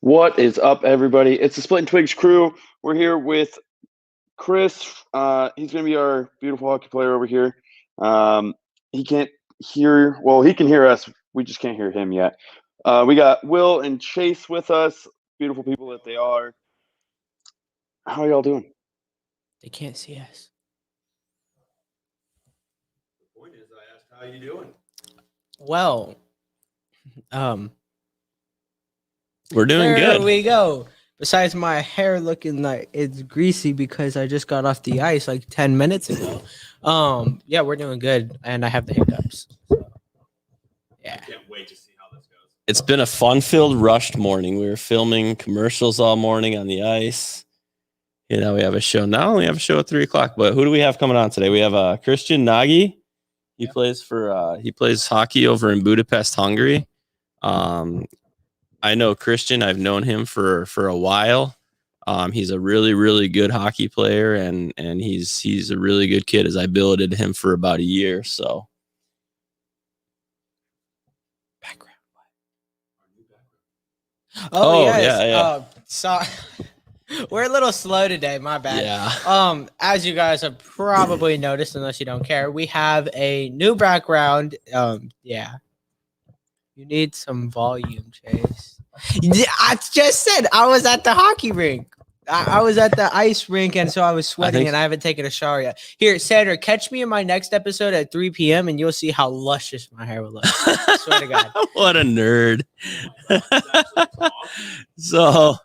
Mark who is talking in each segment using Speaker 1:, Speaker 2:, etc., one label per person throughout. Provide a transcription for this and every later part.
Speaker 1: What is up, everybody? It's the Split and Twigs crew. We're here with Chris. He's going to be our beautiful hockey player over here. He can't hear – well, he can hear us. We just can't hear him yet. We got Will and Chase with us, beautiful people that they are. How are y'all doing?
Speaker 2: They can't see us.
Speaker 3: The point is, I asked, how you doing?
Speaker 2: Well,
Speaker 4: we're doing
Speaker 2: there
Speaker 4: good.
Speaker 2: we go. Besides my hair looking like it's greasy because I just got off the ice like 10 minutes ago. Yeah, we're doing good, and I have the hiccups. So, yeah.
Speaker 3: I can't wait to see how this goes.
Speaker 4: It's been a fun-filled, rushed morning. We were filming commercials all morning on the ice. You know, we have a show now. We have a show at 3 o'clock. But who do we have coming on today? We have Krisztian Nagy. He plays hockey over in Budapest, Hungary. I know Krisztian. I've known him for a while. He's a really, really good hockey player, and he's a really good kid, as I billeted him for about a year. So,
Speaker 2: Background.
Speaker 4: Yeah.
Speaker 2: So we're a little slow today. My bad.
Speaker 4: Yeah.
Speaker 2: As you guys have probably noticed, unless you don't care, we have a new background. Yeah. You need some volume, Chase. I just said I was at the hockey rink. I was at the ice rink, and so I was sweating, and I haven't taken a shower yet. Here, Sandra, catch me in my next episode at 3 p.m., and you'll see how luscious my hair will look. I swear to God.
Speaker 4: What a nerd. So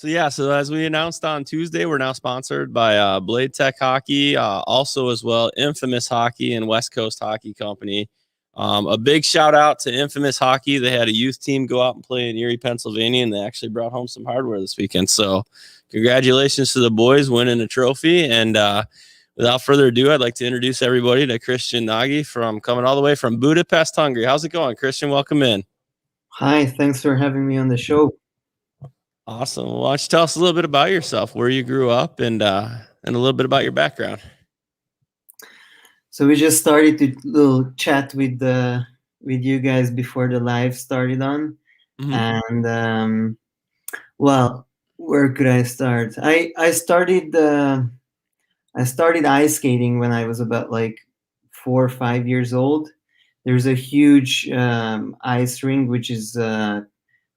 Speaker 4: as we announced on Tuesday, we're now sponsored by Blade Tech Hockey, also as well Infamous Hockey and West Coast Hockey Company. A big shout out to Infamous Hockey. They had a youth team go out and play in Erie, Pennsylvania, and they actually brought home some hardware this weekend. So congratulations to the boys winning a trophy. And without further ado, I'd like to introduce everybody to Krisztian Nagy coming all the way from Budapest, Hungary. How's it going, Krisztian? Welcome in.
Speaker 5: Hi, thanks for having me on the show.
Speaker 4: Awesome. Well, why don't you tell us a little bit about yourself, where you grew up, and a little bit about your background.
Speaker 5: So we just started a little chat with you guys before the live started on. Mm-hmm. And well, where could I start? I started ice skating when I was about like 4 or 5 years old. There's a huge ice rink, which is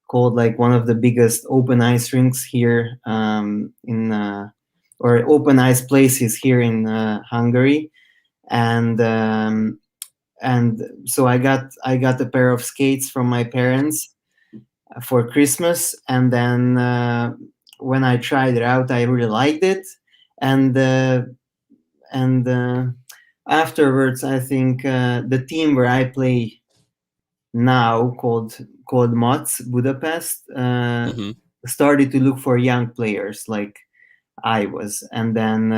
Speaker 5: called like one of the biggest open ice rinks here or open ice places here in Hungary. And so I got a pair of skates from my parents for Christmas, and then when I tried it out, I really liked it, and afterwards, I think the team where I play now, called MOTS Budapest, started to look for young players like I was, and then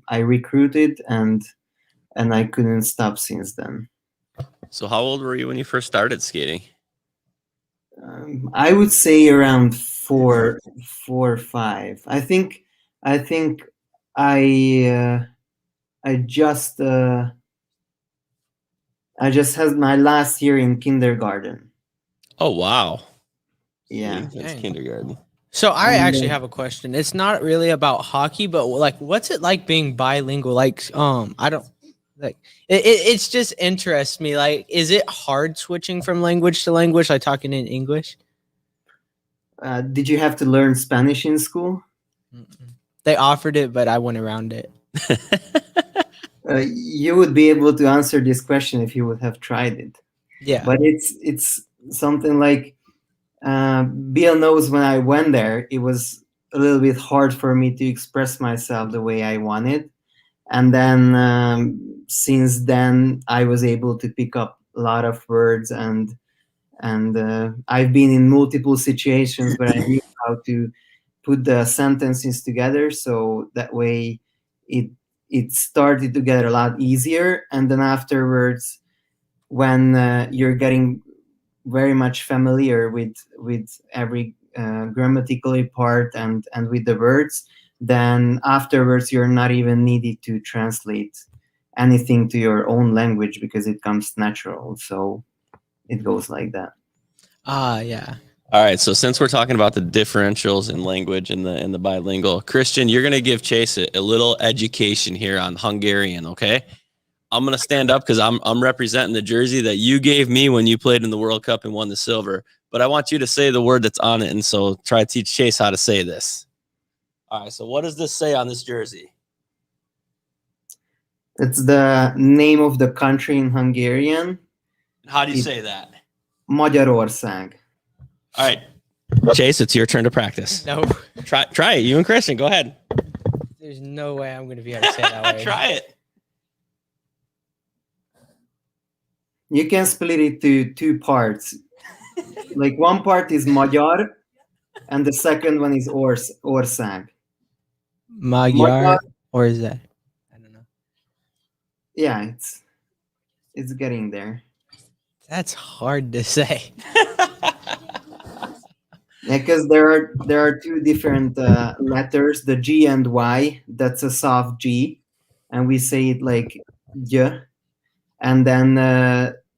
Speaker 5: I recruited, and I couldn't stop since then.
Speaker 4: So how old were you when you first started skating?
Speaker 5: I would say around 4 or 5. I think I just had my last year in kindergarten.
Speaker 4: Oh wow!
Speaker 5: Yeah,
Speaker 4: that's kindergarten.
Speaker 2: So I actually have a question. It's not really about hockey, but like, what's it like being bilingual? Like, I don't. Like it's just interests me. Like, is it hard switching from language to language, like talking in English?
Speaker 5: Did you have to learn Spanish in school?
Speaker 2: They offered it, but I went around it.
Speaker 5: You would be able to answer this question if you would have tried it.
Speaker 2: Yeah,
Speaker 5: but it's something like Bill knows when I went there, it was a little bit hard for me to express myself the way I wanted. And then since then, I was able to pick up a lot of words, and I've been in multiple situations where I knew how to put the sentences together. So that way, it started to get a lot easier. And then afterwards, when you're getting very much familiar with every grammatical part and with the words, then afterwards you're not even needed to translate anything to your own language because it comes natural. So it goes like that.
Speaker 2: Yeah.
Speaker 4: All right, so since we're talking about the differentials in language and the bilingual, Krisztian, you're gonna give Chase a little education here on Hungarian, okay? I'm gonna stand up because I'm representing the jersey that you gave me when you played in the World Cup and won the silver. But I want you to say the word that's on it, and so try to teach Chase how to say this. All right, so what does this say on this jersey?
Speaker 5: It's the name of the country in Hungarian.
Speaker 4: How do you say that?
Speaker 5: Magyarország.
Speaker 4: All right, Chase, it's your turn to practice.
Speaker 2: No,
Speaker 4: Try it. You and Krisztian, go ahead.
Speaker 2: there's no way I'm going to be able to say that word.
Speaker 4: Try it.
Speaker 5: You can split it to two parts. Like one part is Magyar, and the second one is ország.
Speaker 2: Magyar, or is that? I don't know.
Speaker 5: Yeah, it's getting there.
Speaker 2: That's hard to say.
Speaker 5: Yeah, because there are two different letters, the G and Y. That's a soft G, and we say it like J. And then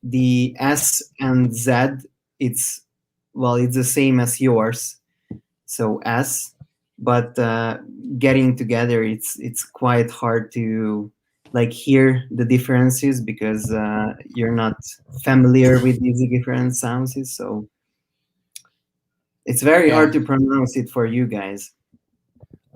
Speaker 5: the S and Z, it's the same as yours, so S. But getting together, it's quite hard to like hear the differences because you're not familiar with these different sounds. So it's very hard to pronounce it for you guys.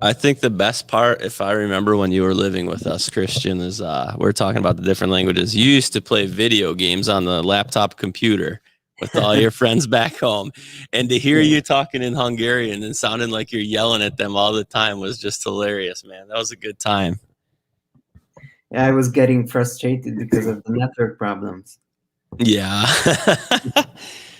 Speaker 4: I think the best part, if I remember when you were living with us, Krisztian, is we're talking about the different languages. You used to play video games on the laptop computer with all your friends back home. And to hear you talking in Hungarian and sounding like you're yelling at them all the time was just hilarious, man. That was a good time.
Speaker 5: Yeah, I was getting frustrated because of the network problems.
Speaker 4: Yeah.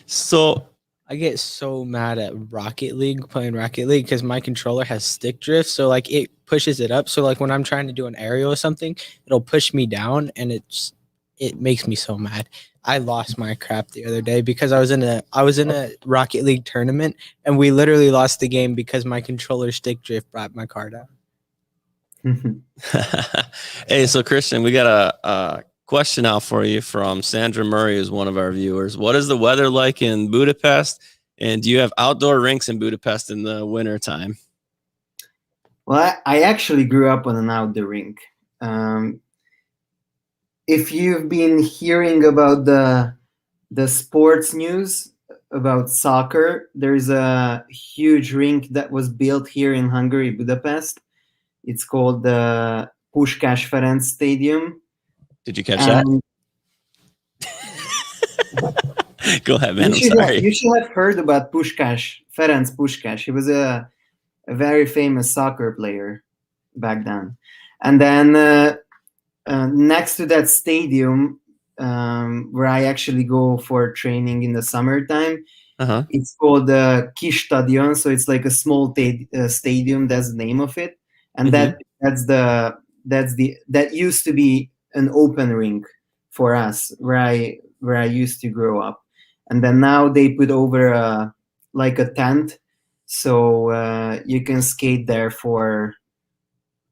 Speaker 4: So
Speaker 2: I get so mad at playing Rocket League, because my controller has stick drift. So like it pushes it up. So like when I'm trying to do an aerial or something, it'll push me down, and it makes me so mad. I lost my crap the other day because I was in a Rocket League tournament, and we literally lost the game because my controller stick drift brought my car down.
Speaker 4: Hey, so Krisztian, we got a question out for you from Sandra Murray, who's one of our viewers. What is the weather like in Budapest? And do you have outdoor rinks in Budapest in the winter time?
Speaker 5: Well, I actually grew up on an outdoor rink. If you've been hearing about the sports news about soccer, there's a huge rink that was built here in Hungary, Budapest. It's called the Puskás Ferenc Stadium.
Speaker 4: Did you catch that? Go ahead, man. I'm sorry.
Speaker 5: You should have heard about Ferenc Puskás. He was a very famous soccer player back then. And then next to that stadium, where I actually go for training in the summertime, it's called the Kis Stadion. So it's like a small stadium. That's the name of it. And that used to be an open rink for us where I used to grow up. And then now they put over like a tent, so you can skate there for,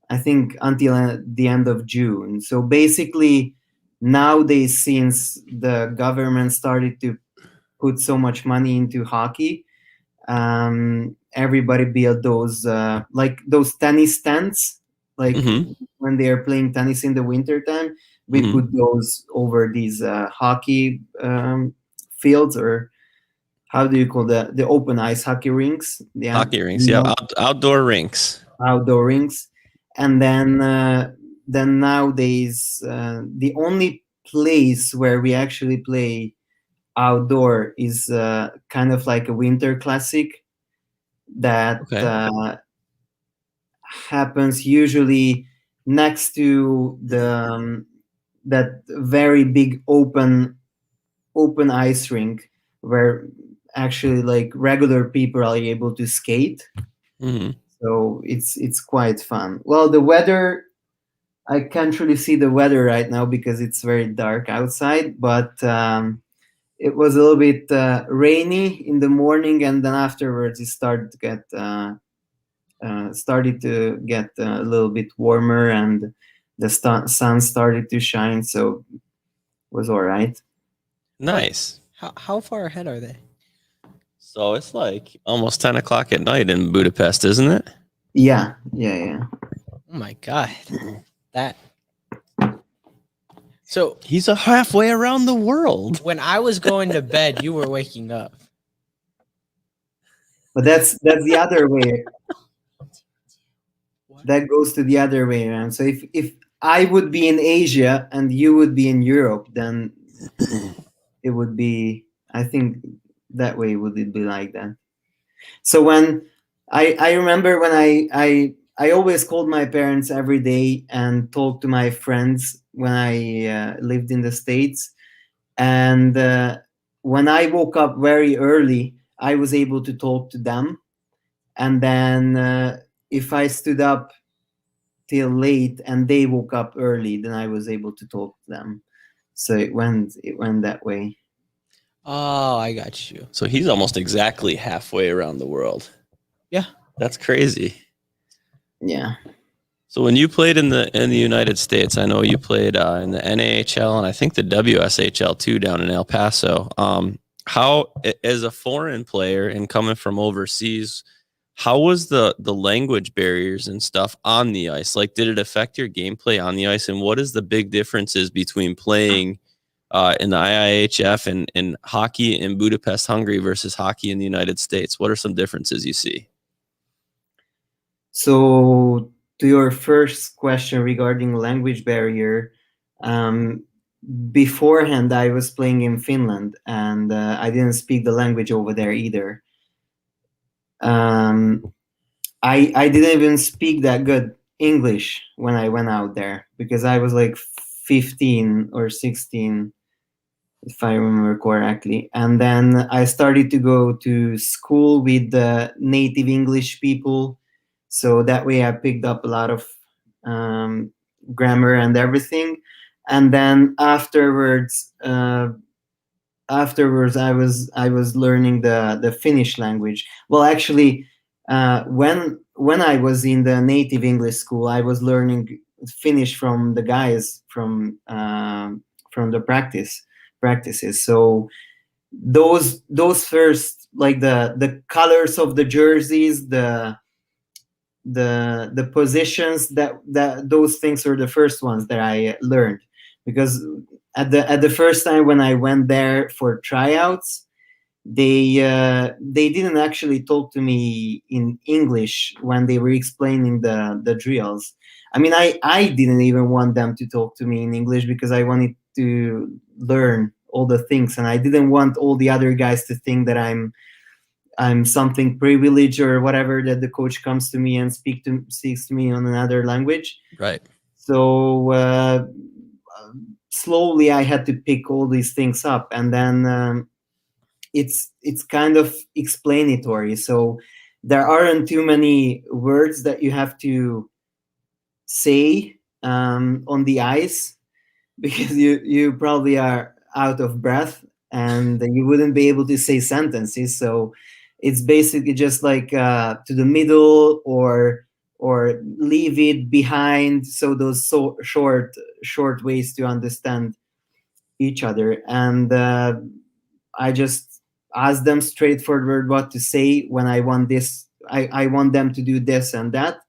Speaker 5: I think, until the end of June. So basically nowadays, since the government started to put so much money into hockey, everybody built those like those tennis tents, like when they are playing tennis in the winter time. We put those over these hockey fields, or how do you call the open ice hockey rinks?
Speaker 4: Hockey rinks, yeah, outdoor rinks.
Speaker 5: Outdoor rinks. And then nowadays, the only place where we actually play outdoor is kind of like a winter classic that happens usually next to that very big open ice rink where actually like regular people are able to skate. So it's quite fun. Well, the weather, I can't really see the weather right now because it's very dark outside, but it was a little bit rainy in the morning, and then afterwards it started to get a little bit warmer, and the sun started to shine, so it was all right.
Speaker 4: Nice.
Speaker 2: How far ahead are they?
Speaker 4: So it's like almost 10 o'clock at night in Budapest, isn't it?
Speaker 5: Yeah.
Speaker 2: Oh my god. That. So
Speaker 4: He's a halfway around the world.
Speaker 2: when I was going to bed, you were waking up.
Speaker 5: But that's the other way. That goes to the other way around. So if I would be in Asia and you would be in Europe, then it would be, I think that way would it be like that. So when I remember when I always called my parents every day and talked to my friends when I lived in the States. And when I woke up very early, I was able to talk to them. And then if I stood up till late and they woke up early, then I was able to talk to them. So it went that way.
Speaker 2: Oh, I got you.
Speaker 4: So he's almost exactly halfway around the world.
Speaker 2: Yeah.
Speaker 4: That's crazy.
Speaker 5: Yeah.
Speaker 4: So when you played in the United States, I know you played in the NAHL and I think the WSHL too down in El Paso. How, as a foreign player and coming from overseas, how was the language barriers and stuff on the ice? Like, did it affect your gameplay on the ice? And what is the big differences between playing in the IIHF and hockey in Budapest, Hungary versus hockey in the United States? What are some differences you see?
Speaker 5: So to your first question regarding language barrier, beforehand I was playing in Finland and I didn't speak the language over there either. I didn't even speak that good English when I went out there because I was like 15 or 16, if I remember correctly. And then I started to go to school with the native English people. So that way I picked up a lot of grammar and everything. And then afterwards I was learning the Finnish language. Well, actually, when I was in the native English school, I was learning Finnish from the guys from the practices. So those first, like the colors of the jerseys, the positions, that those things were the first ones that I learned, because at the first time when I went there for tryouts, they didn't actually talk to me in English when they were explaining the drills. I mean, I didn't even want them to talk to me in English because I wanted to learn all the things, and I didn't want all the other guys to think that I'm something privileged or whatever, that the coach comes to me and speaks to me on another language.
Speaker 4: Right.
Speaker 5: So slowly I had to pick all these things up, and then it's kind of explanatory. So there aren't too many words that you have to say on the ice, because you probably are out of breath and you wouldn't be able to say sentences. So it's basically just like to the middle or leave it behind. So those short ways to understand each other. And I just asked them straightforward what to say when I want this. I want them to do this and that,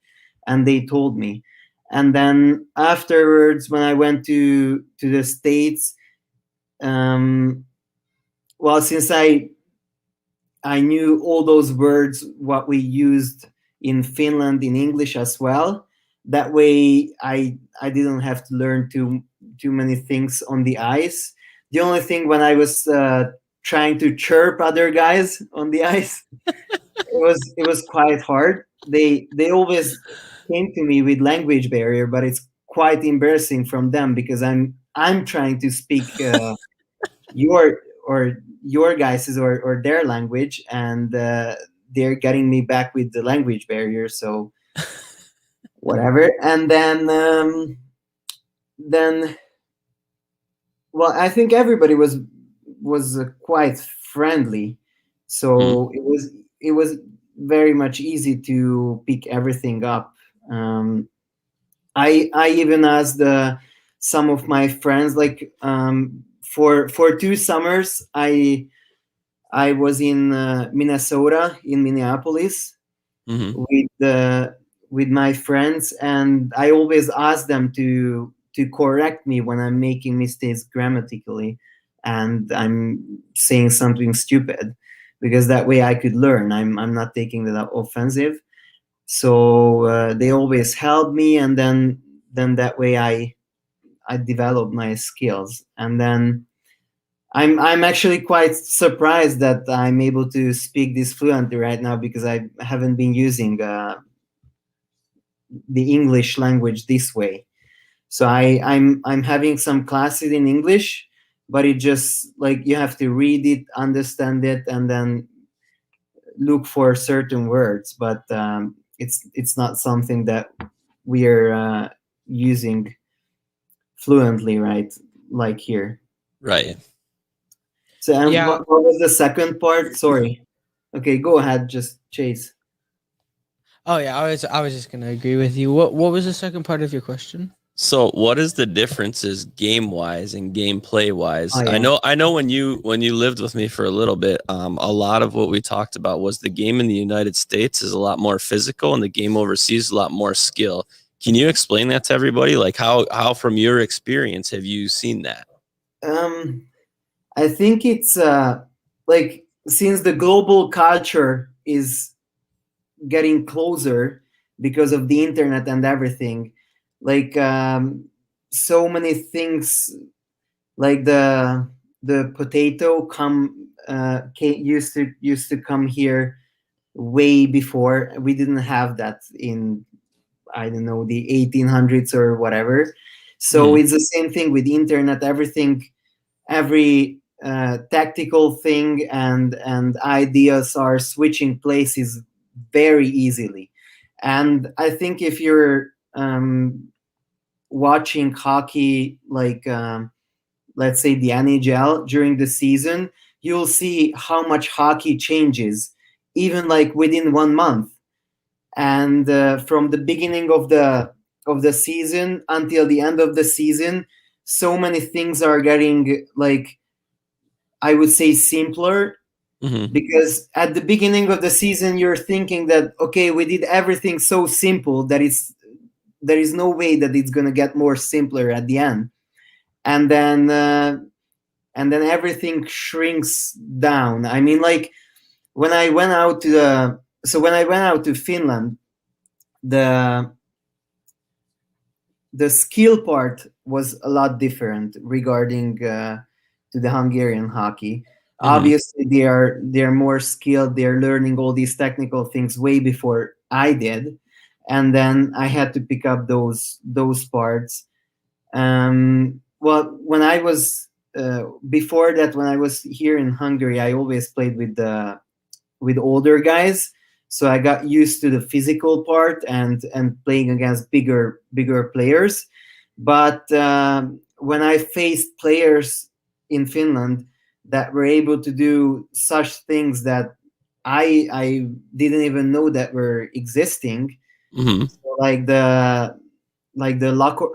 Speaker 5: and they told me. And then afterwards, when I went to the States, well, since I knew all those words, what we used in Finland in English as well, that way I didn't have to learn too many things on the ice. The only thing, when I was trying to chirp other guys on the ice, it was quite hard. They always came to me with language barrier, but it's quite embarrassing from them because I'm trying to speak your guys's or their language, and they're getting me back with the language barrier. So whatever. And then well, I think everybody was quite friendly, so it was very much easy to pick everything up. I even asked some of my friends, like for 2 summers I I was in Minnesota, in Minneapolis,
Speaker 4: Hmm.
Speaker 5: with my friends, and I always ask them to correct me when I'm making mistakes grammatically and I'm saying something stupid, because that way I could learn. I'm not taking that offensive. So they always help me, and then that way I develop my skills. And then I'm actually quite surprised that I'm able to speak this fluently right now, because I haven't been using the English language this way. So I'm having some classes in English, but it just like you have to read it, understand it, and then look for certain words. But it's not something that we are using fluently, right? Like here.
Speaker 4: Right.
Speaker 5: So and
Speaker 2: Yeah.
Speaker 5: what was the second part? Sorry. Okay, go ahead. Just Chase.
Speaker 2: Oh yeah, I was just gonna agree with you. What was the second part of your question?
Speaker 4: So what is the differences game wise and gameplay wise?
Speaker 5: Oh, yeah.
Speaker 4: I know when you lived with me for a little bit, a lot of what we talked about was the game in the United States is a lot more physical and the game overseas is a lot more skill. Can you explain that to everybody? Like how from your experience have you seen that?
Speaker 5: I think it's like, since the global culture is getting closer because of the internet and everything, like so many things, like the potato used to come here way before. We didn't have that in, I don't know, the 1800s or whatever. So
Speaker 4: Mhm.
Speaker 5: it's the same thing with internet. Every tactical thing and ideas are switching places very easily. And I think if you're watching hockey, like let's say the NHL during the season, you'll see how much hockey changes, even like within 1 month. And from the beginning of the season until the end of the season, so many things are getting, like, I would say, simpler.
Speaker 4: Mhm.
Speaker 5: Because at the beginning of the season you're thinking that, okay, we did everything so simple that there is no way that it's going to get more simpler at the end. And then everything shrinks down. I mean, like, when I went out to when I went out to Finland, the skill part was a lot different regarding to the Hungarian hockey.
Speaker 4: Mhm.
Speaker 5: Obviously, they're more skilled. They're learning all these technical things way before I did, and then I had to pick up those parts. Well, when I was before that, when I was here in Hungary, I always played with older guys, so I got used to the physical part and playing against bigger players. But when I faced players in Finland that were able to do such things that I didn't even know that were existing,
Speaker 4: Mhm.
Speaker 5: like the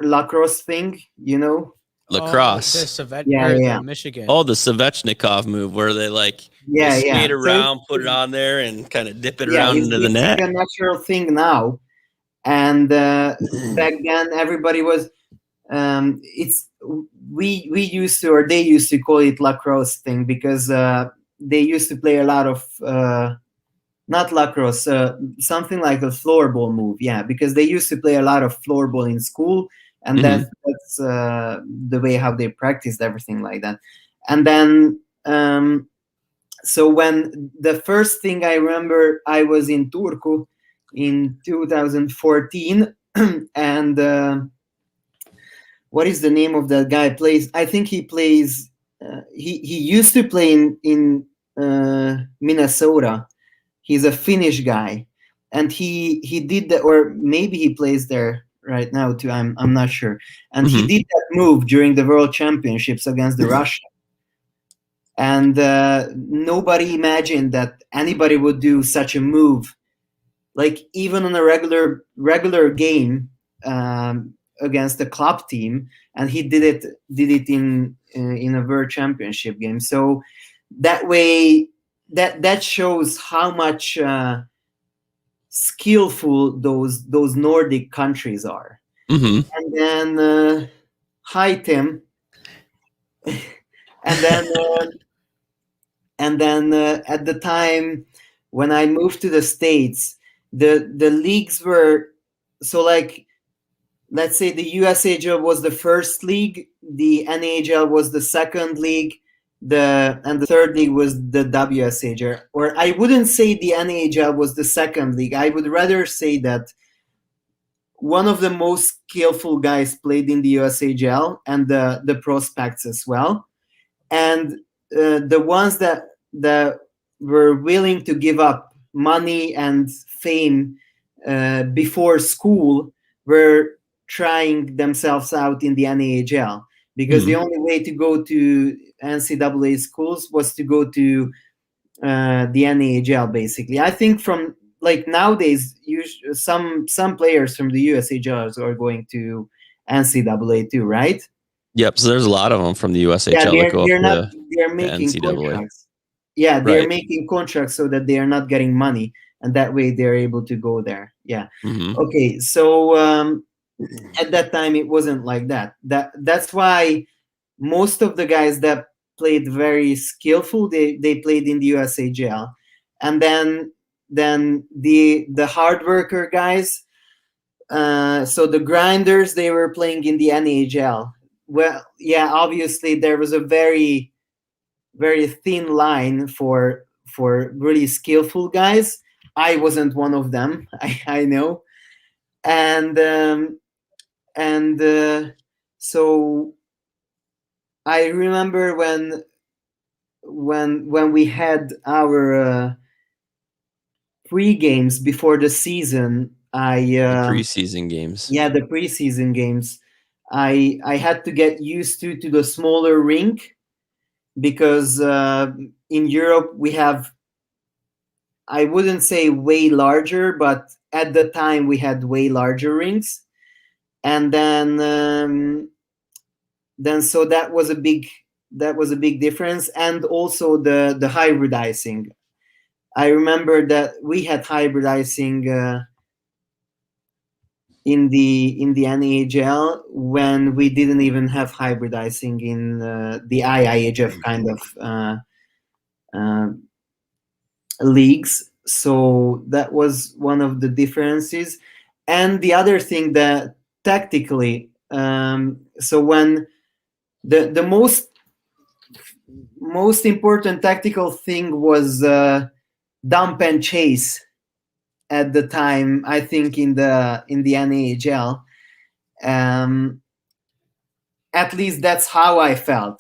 Speaker 5: lacrosse thing, you know?
Speaker 2: Oh, the
Speaker 4: Lacrosse.
Speaker 2: Savet
Speaker 5: Yeah,
Speaker 2: or
Speaker 5: yeah,
Speaker 2: the Michigan.
Speaker 4: Oh, the Savechnikov move where they they
Speaker 5: yeah, yeah.
Speaker 4: skate around, put it on there, and kind of dip it
Speaker 5: Yeah,
Speaker 4: around into the
Speaker 5: it's like
Speaker 4: net.
Speaker 5: a natural thing now. And back then everybody was it's we used to, or they used to call it lacrosse thing, because they used to play a lot of not lacrosse, something like a floorball move. Yeah, because they used to play a lot of floorball in school, and
Speaker 4: Mhm.
Speaker 5: that's the way how they practiced everything like that. And then so when the first thing I remember, I was in Turku in 2014, and what is the name of that guy plays? I think he plays. He used to play in Minnesota. He's a Finnish guy, and he did that, or maybe he plays there right now too. I'm not sure. And he
Speaker 4: Mhm.
Speaker 5: did that move during the World Championships against the Russians. And nobody imagined that anybody would do such a move, like even on a regular game, against a club team. And he did it in a World Championship game. So that way that shows how much skillful those Nordic countries are.
Speaker 4: Hmm.
Speaker 5: And then hi Tim. and then at the time when I moved to the States, the leagues were so like, let's say the USHL was the first league, the NAHL was the second league, and the third league was the WSHL. Or I wouldn't say the NAHL was the second league. I would rather say that one of the most skillful guys played in the USHL, and the prospects as well. And the ones that were willing to give up money and fame before school were trying themselves out in the NAHL, because the only way to go to NCAA schools was to go to the NAHL, basically. I think from like nowadays, some players from the USHL are going to NCAA too, right?
Speaker 4: Yep. So there's a lot of them from the USHL.
Speaker 5: Yeah, they're making
Speaker 4: NCAA.
Speaker 5: contracts. Yeah, they're
Speaker 4: Right.
Speaker 5: making contracts so that they are not getting money, and that way they're able to go there. Yeah.
Speaker 4: Mhm.
Speaker 5: Okay, so at that time it wasn't like that. That's why most of the guys that played very skillful, they played in the USHL, and then the hard worker guys, so the grinders, they were playing in the NAHL. Well, yeah, obviously there was a very very thin line for really skillful guys. I wasn't one of them. I know, and so I remember when we had our pre-games before the season.
Speaker 4: The preseason games.
Speaker 5: Yeah, the preseason games. I had to get used to the smaller rink, because in Europe we have, I wouldn't say way larger, but at the time we had way larger rinks, and then so that was a big difference, and also the hybridizing. I remember that we had hybridizing in the NAHL when we didn't even have hybridizing in the IIHF kind of leagues. So that was one of the differences. And the other thing, that tactically, so when the most important tactical thing was dump and chase at the time, I think in the NAHL. At least that's how I felt.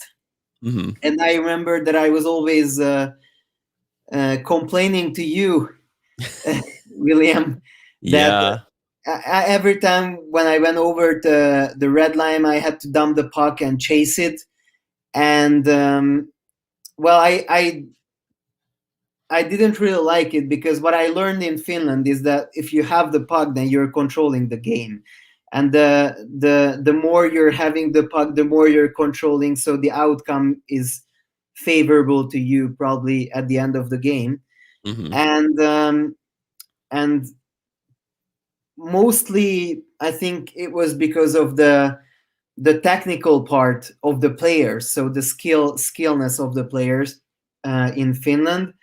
Speaker 4: Mm-hmm.
Speaker 5: And I remember that I was always complaining to you, William, that every time when I went over to the red line, I had to dump the puck and chase it. And well, I didn't really like it, because what I learned in Finland is that if you have the puck, then you're controlling the game. And the more you're having the puck, the more you're controlling, so the outcome is favorable to you probably at the end of the game.
Speaker 4: Mm-hmm.
Speaker 5: And mostly I think it was because of the technical part of the players, so the skillness of the players in Finland.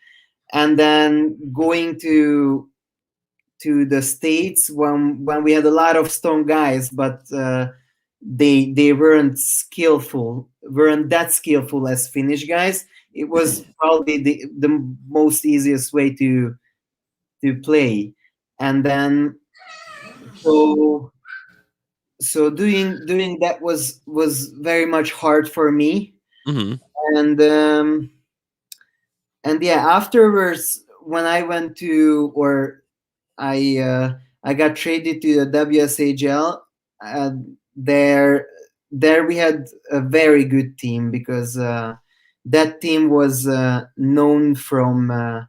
Speaker 5: And then going to the States, when we had a lot of strong guys, but they weren't that skillful as Finnish guys. It was probably the most easiest way to play. And then so doing that was very much hard for me.
Speaker 4: Mm-hmm.
Speaker 5: And yeah, afterwards, when I went to, or I got traded to the WSHL, there we had a very good team, because that team was known from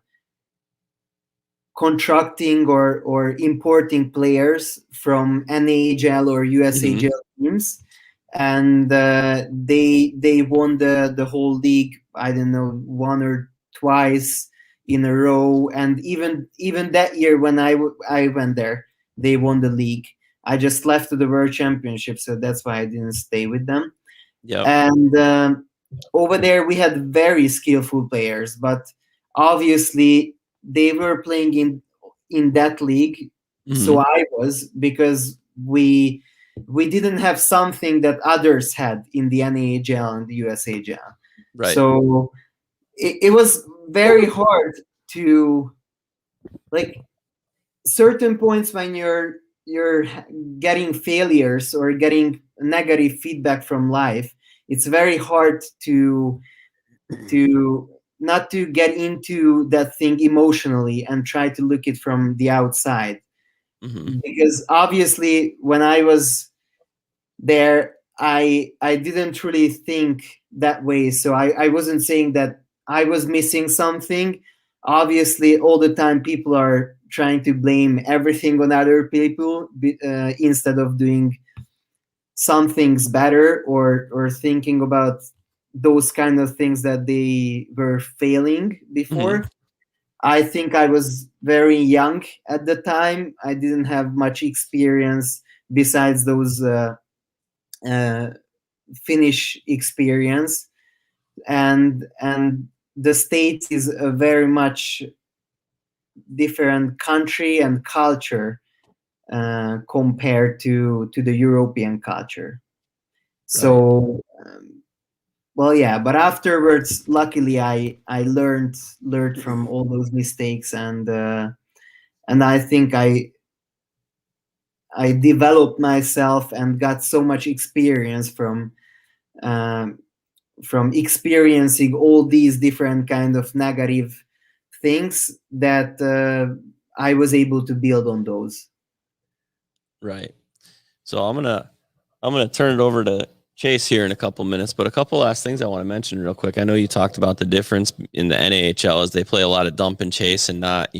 Speaker 5: contracting or importing players from NAHL or USHL teams, and they won the whole league, I don't know, one or twice. in a row. And even that year when I went there, they won the league. I just left to the World Championship, so that's why I didn't stay with them.
Speaker 4: Yeah.
Speaker 5: And over there we had very skillful players, but obviously they were playing in that league. So I was, because we didn't have something that others had in the NAHL and the USHL.
Speaker 4: Right.
Speaker 5: So it was very hard to, like, certain points when you're getting failures or getting negative feedback from life, it's very hard to not to get into that thing emotionally and try to look it from the outside. Because obviously when I was there, I didn't really think that way. So I wasn't saying that I was missing something. Obviously all the time people are trying to blame everything on other people, instead of doing some things better, or thinking about those kind of things that they were failing before. I think I was very young at the time. I didn't have much experience besides those Finnish experience, and the States is a very much different country and culture compared to the European culture. So well, yeah, but afterwards, luckily, I learned from all those mistakes, and I think I developed myself and got so much experience from experiencing all these different kind of negative things that I was able to build on those.
Speaker 4: Right. So I'm gonna turn it over to Chase here in a couple minutes, but a couple last things I want to mention real quick. I know you talked about the difference in the NAHL is they play a lot of dump and chase and not,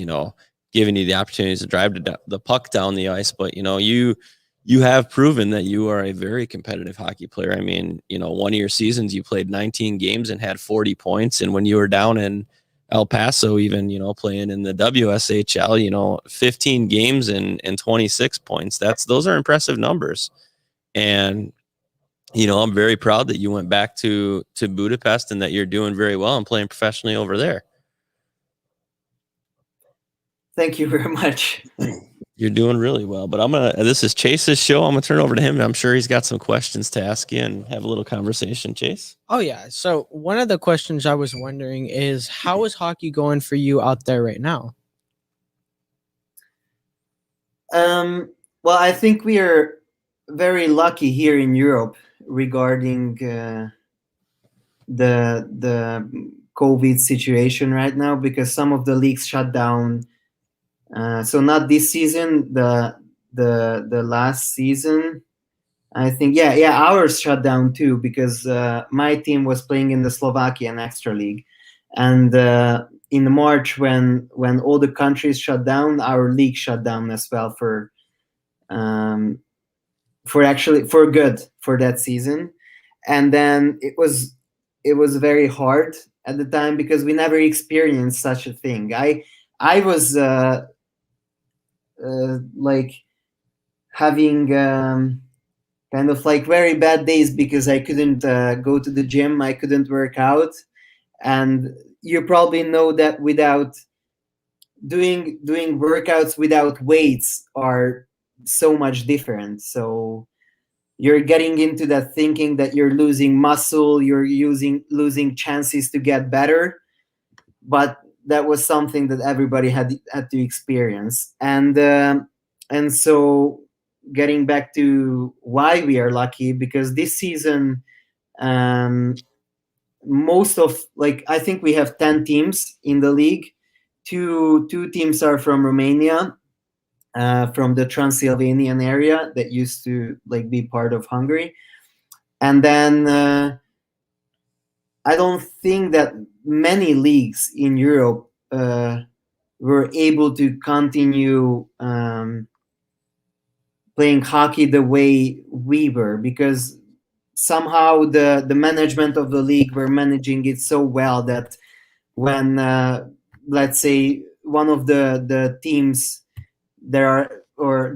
Speaker 4: giving you the opportunities to drive the puck down the ice. But, you have proven that you are a very competitive hockey player. I mean, one of your seasons you played 19 games and had 40 points. And when you were down in El Paso, even, playing in the WSHL, 15 games and 26 points. Those are impressive numbers. And, I'm very proud that you went back to Budapest and that you're doing very well and playing professionally over there.
Speaker 5: Thank you very much.
Speaker 4: You're doing really well, but this is Chase's show. I'm gonna turn it over to him. I'm sure he's got some questions to ask you and have a little conversation. Chase.
Speaker 2: Oh yeah. So one of the questions I was wondering is, how is hockey going for you out there right now?
Speaker 5: Well, I think we are very lucky here in Europe regarding the COVID situation right now, because some of the leagues shut down. So not this season, the last season, I think. Yeah, ours shut down too, because my team was playing in the Slovakian Extra League, and in March when all the countries shut down, our league shut down as well for good for that season. And then it was very hard at the time because we never experienced such a thing. I was like having kind of like very bad days because I couldn't go to the gym, I couldn't work out, and you probably know that without doing workouts without weights are so much different. So you're getting into that thinking that you're losing muscle, you're losing chances to get better, but that was something that everybody had to experience. And so getting back to why we are lucky, because this season most of, like, I think we have 10 teams in the league. Two teams are from Romania, from the Transylvanian area that used to like be part of Hungary. And then I don't think that many leagues in Europe were able to continue playing hockey the way we were, because somehow the management of the league were managing it so well that when let's say one of the teams that are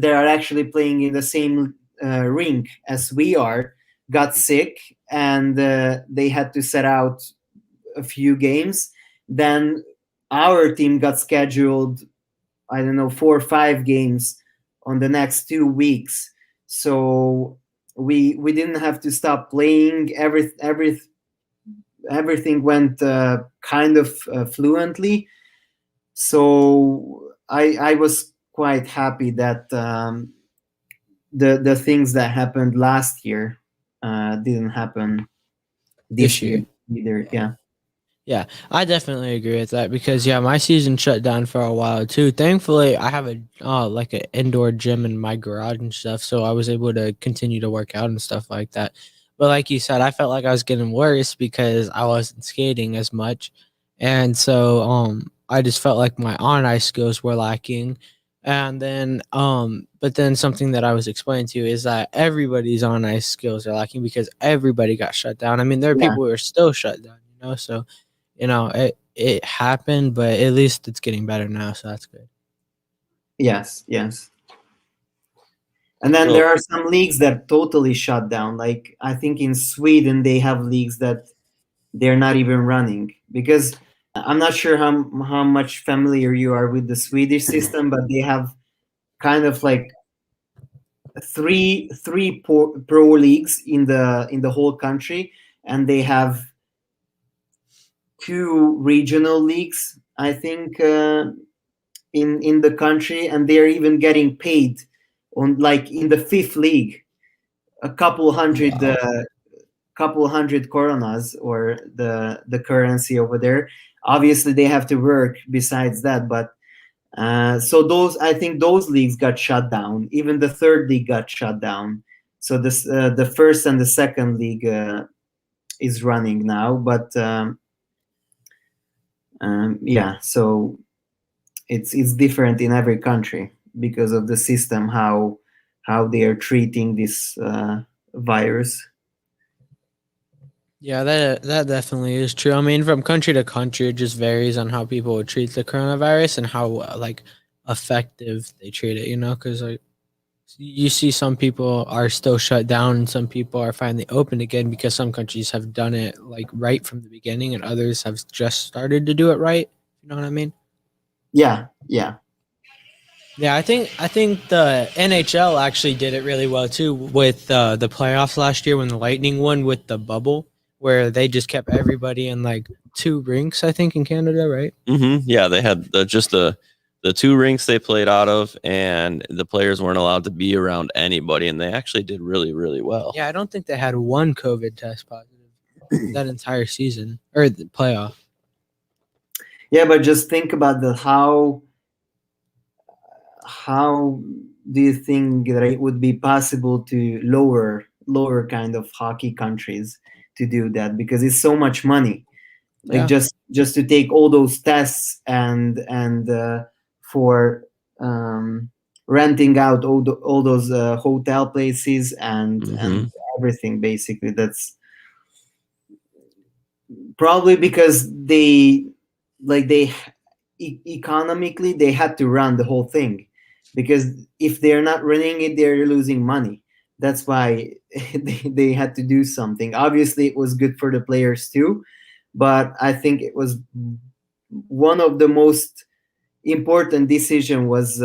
Speaker 5: actually playing in the same rink as we are got sick, and they had to set out a few games. Then our team got scheduled, I don't know, 4 or 5 games on the next 2 weeks. So we didn't have to stop playing. Everything went kind of fluently. So I was quite happy that the things that happened last year didn't happen this year either. Yeah.
Speaker 2: Yeah, I definitely agree with that because my season shut down for a while too. Thankfully, I have a like an indoor gym in my garage and stuff, so I was able to continue to work out and stuff like that. But like you said, I felt like I was getting worse because I wasn't skating as much, and so I just felt like my on ice skills were lacking. And then but then something that I was explaining to you is that everybody's on ice skills are lacking because everybody got shut down. I mean, there are
Speaker 5: Yeah.
Speaker 2: people who are still shut down, so it happened, but at least it's getting better now, so that's good.
Speaker 5: Yes. And then there are some leagues that totally shut down. Like I think in Sweden they have leagues that they're not even running, because I'm not sure how much familiar you are with the Swedish system, but they have kind of like three pro leagues in the whole country, and they have 2 regional leagues, I think, in the country, and they're even getting paid on, like, in the 5th league, a couple hundred coronas, or the currency over there. Obviously they have to work besides that, but so I think those leagues got shut down. Even the 3rd league got shut down. So this the 1st and the 2nd league is running now, but so it's different in every country because of the system, how they are treating this virus.
Speaker 2: Yeah, that definitely is true. I mean, from country to country, it just varies on how people would treat the coronavirus and how like effective they treat it. Because like you see, some people are still shut down, and some people are finally open again because some countries have done it like right from the beginning, and others have just started to do it right. You know what I mean?
Speaker 5: Yeah.
Speaker 2: Yeah, I think the NHL actually did it really well too with the playoffs last year when the Lightning won with the bubble, where they just kept everybody in like 2 rinks, I think, in Canada, right?
Speaker 4: Yeah, they had just the 2 rinks they played out of, and the players weren't allowed to be around anybody, and they actually did really, really well.
Speaker 2: Yeah, I don't think they had one COVID test positive that entire season or the playoff.
Speaker 5: Yeah, but just think about how do you think that it would be possible to lower kind of hockey countries to do that, because it's so much money, like just to take all those tests and for renting out all those hotel places and everything. Basically, that's probably because economically they had to run the whole thing, because if they're not running it, they're losing money. That's why they had to do something. Obviously it was good for the players too, but I think it was one of the most important decision was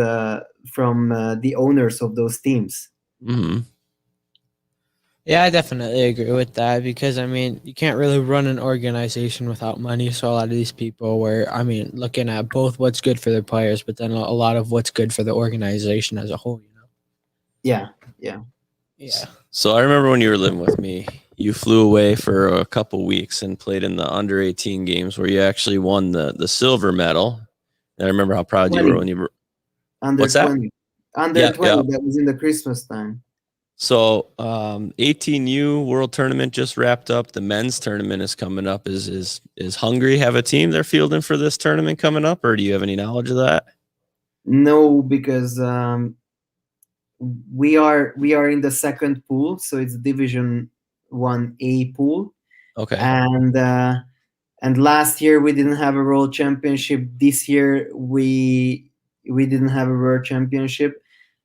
Speaker 5: from the owners of those teams.
Speaker 2: Yeah, I definitely agree with that, because I mean, you can't really run an organization without money. So a lot of these people were, I mean, looking at both what's good for their players, but then a lot of what's good for the organization as a whole.
Speaker 5: Yeah.
Speaker 4: So I remember when you were living with me, you flew away for a couple weeks and played in the under 18 games where you actually won the silver medal. And I remember how proud you were when you were
Speaker 5: under
Speaker 4: What's that?
Speaker 5: 20. Under 20. That was in the Christmas time.
Speaker 4: So 18U World Tournament just wrapped up. The men's tournament is coming up. Is Hungary have a team they're fielding for this tournament coming up, or do you have any knowledge of that?
Speaker 5: No, because we are in the 2nd pool, so it's Division 1A pool.
Speaker 4: Okay.
Speaker 5: And and last year we didn't have a world championship. This year we didn't have a world championship,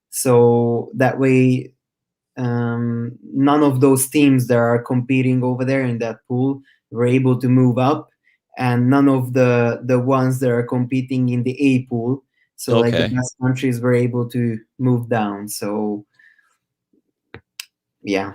Speaker 5: so that way none of those teams that are competing over there in that pool were able to move up, and none of the ones that are competing in the A pool, so like the
Speaker 4: Okay.
Speaker 5: best countries, were able to move down. So yeah.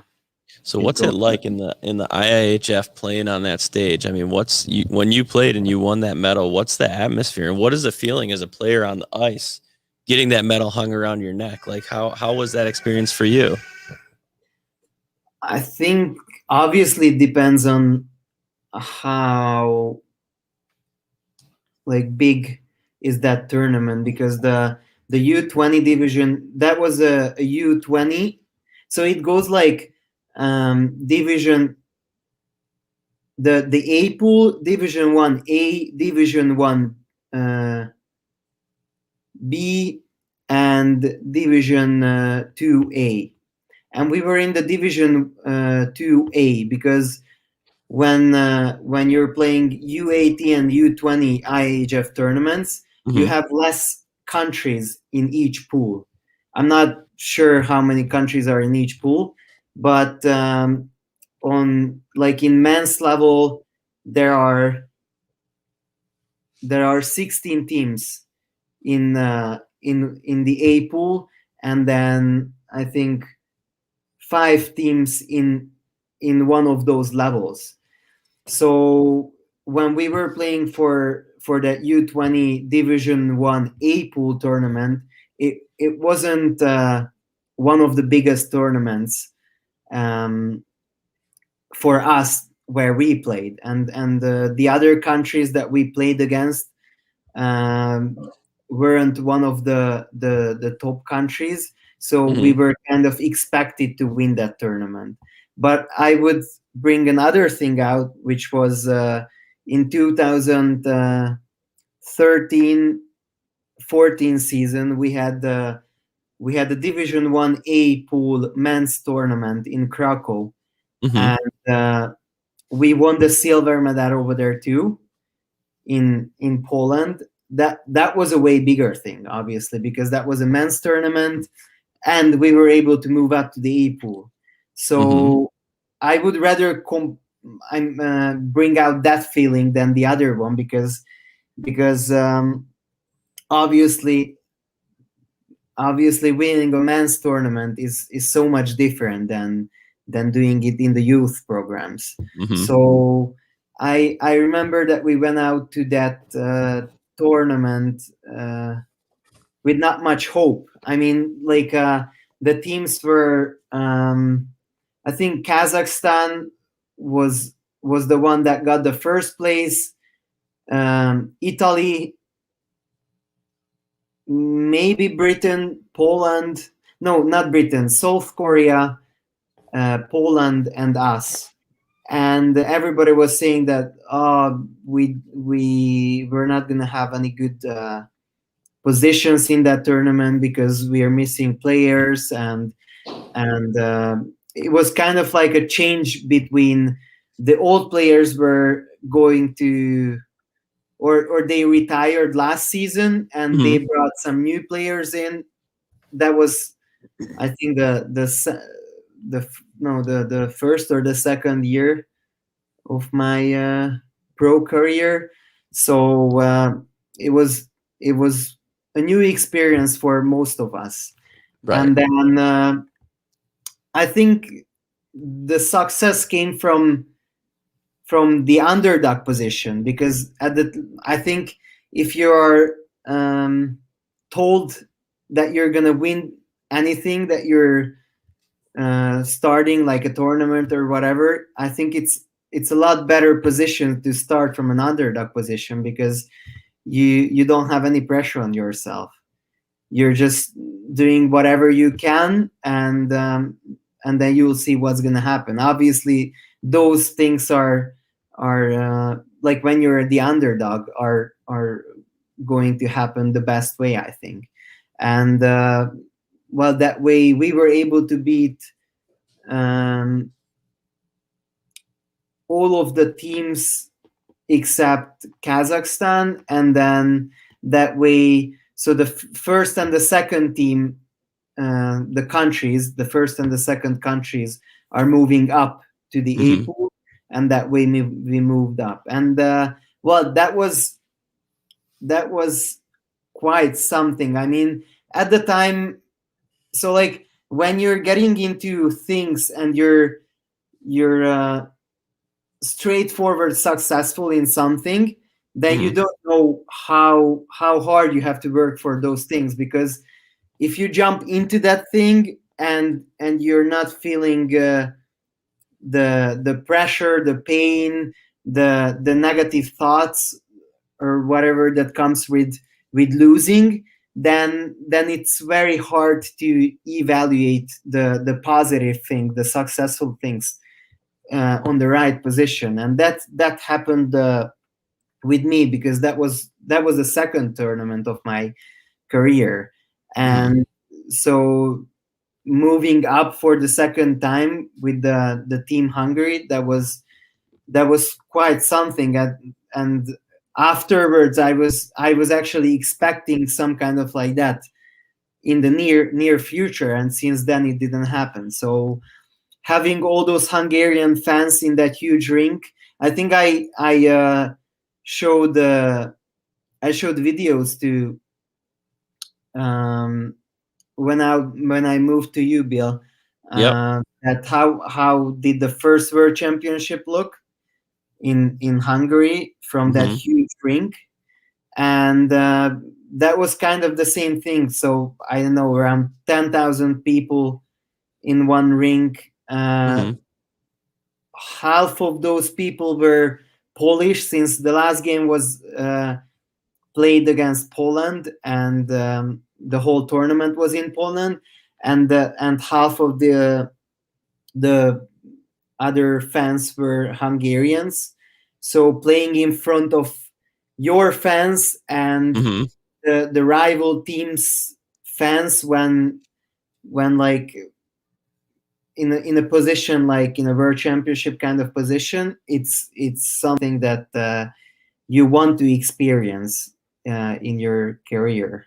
Speaker 4: So what's it like in the IIHF playing on that stage? I mean, when you played and you won that medal, what's the atmosphere and what is the feeling as a player on the ice getting that medal hung around your neck? Like how was that experience for you?
Speaker 5: I think obviously it depends on how like big is that tournament, because the U20 division, that was a U20, so it goes like division, the A pool, division 1A, division 1 B, and division 2A, and we were in the division 2A because when you're playing U18 and U20 IIHF tournaments, you have less countries in each pool. I'm not sure how many countries are in each pool, but on like in men's level, there are 16 teams in the A pool, and then I think 5 teams in one of those levels. So when we were playing for that U20 Division 1 A pool tournament, it wasn't one of the biggest tournaments for us where we played, and the other countries that we played against weren't one of the top countries, so we were kind of expected to win that tournament. But I would bring another thing out, which was in 2013-14 season, we had the Division 1A pool men's tournament in Krakow, and we won the silver medal over there too in Poland. That was a way bigger thing, obviously, because that was a men's tournament and we were able to move up to the A pool. So I would rather bring out that feeling than the other one, because obviously winning a men's tournament is so much different than doing it in the youth programs. So I remember that we went out to that tournament with not much hope. I mean, like the teams were, I think Kazakhstan was the one that got the first place. Italy, maybe Britain, Poland. No, not Britain. South Korea, Poland, and us. And everybody was saying that we were not gonna have any good positions in that tournament because we are missing players, and it was kind of like a change between the old players were going to, or they retired last season and they brought some new players in. That was, I think, the first or the second year of my pro career. So it was a new experience for most of us.
Speaker 4: Right.
Speaker 5: And then I think the success came from the underdog position, because I think if you're told that you're gonna win anything that you're starting, like a tournament or whatever, I think it's a lot better position to start from an underdog position, because you don't have any pressure on yourself. You're just doing whatever you can, and then you'll see what's gonna happen. Obviously, those things are like when you're the underdog are going to happen the best way, I think. And well, that way we were able to beat all of the teams except Kazakhstan, and then that way, so the first and the second team, the countries, the first and the second countries are moving up to the A pool, and that way we moved up. And well, that was quite something. I mean, at the time, so like when you're getting into things and you're straightforward successful in something, then you don't know how hard you have to work for those things, because if you jump into that thing and you're not feeling the pressure, the pain, the negative thoughts or whatever that comes with losing, then it's very hard to evaluate the positive thing, the successful things on the right position. And that happened with me, because that was the second tournament of my career. And so moving up for the second time with the team Hungary, that was quite something. And afterwards I was actually expecting some kind of like that in the near future, and since then it didn't happen. So having all those Hungarian fans in that huge rink, I think I showed videos to when I moved to you, Bill. That how did the first World Championship look in Hungary from that huge rink, and that was kind of the same thing. So I don't know, around 10,000 people in one rink. Half of those people were Polish, since the last game was played against Poland, and the whole tournament was in Poland, and half of the other fans were Hungarians. So playing in front of your fans and the rival team's fans, when like in a position like in a World Championship kind of position, it's something that you want to experience in your career.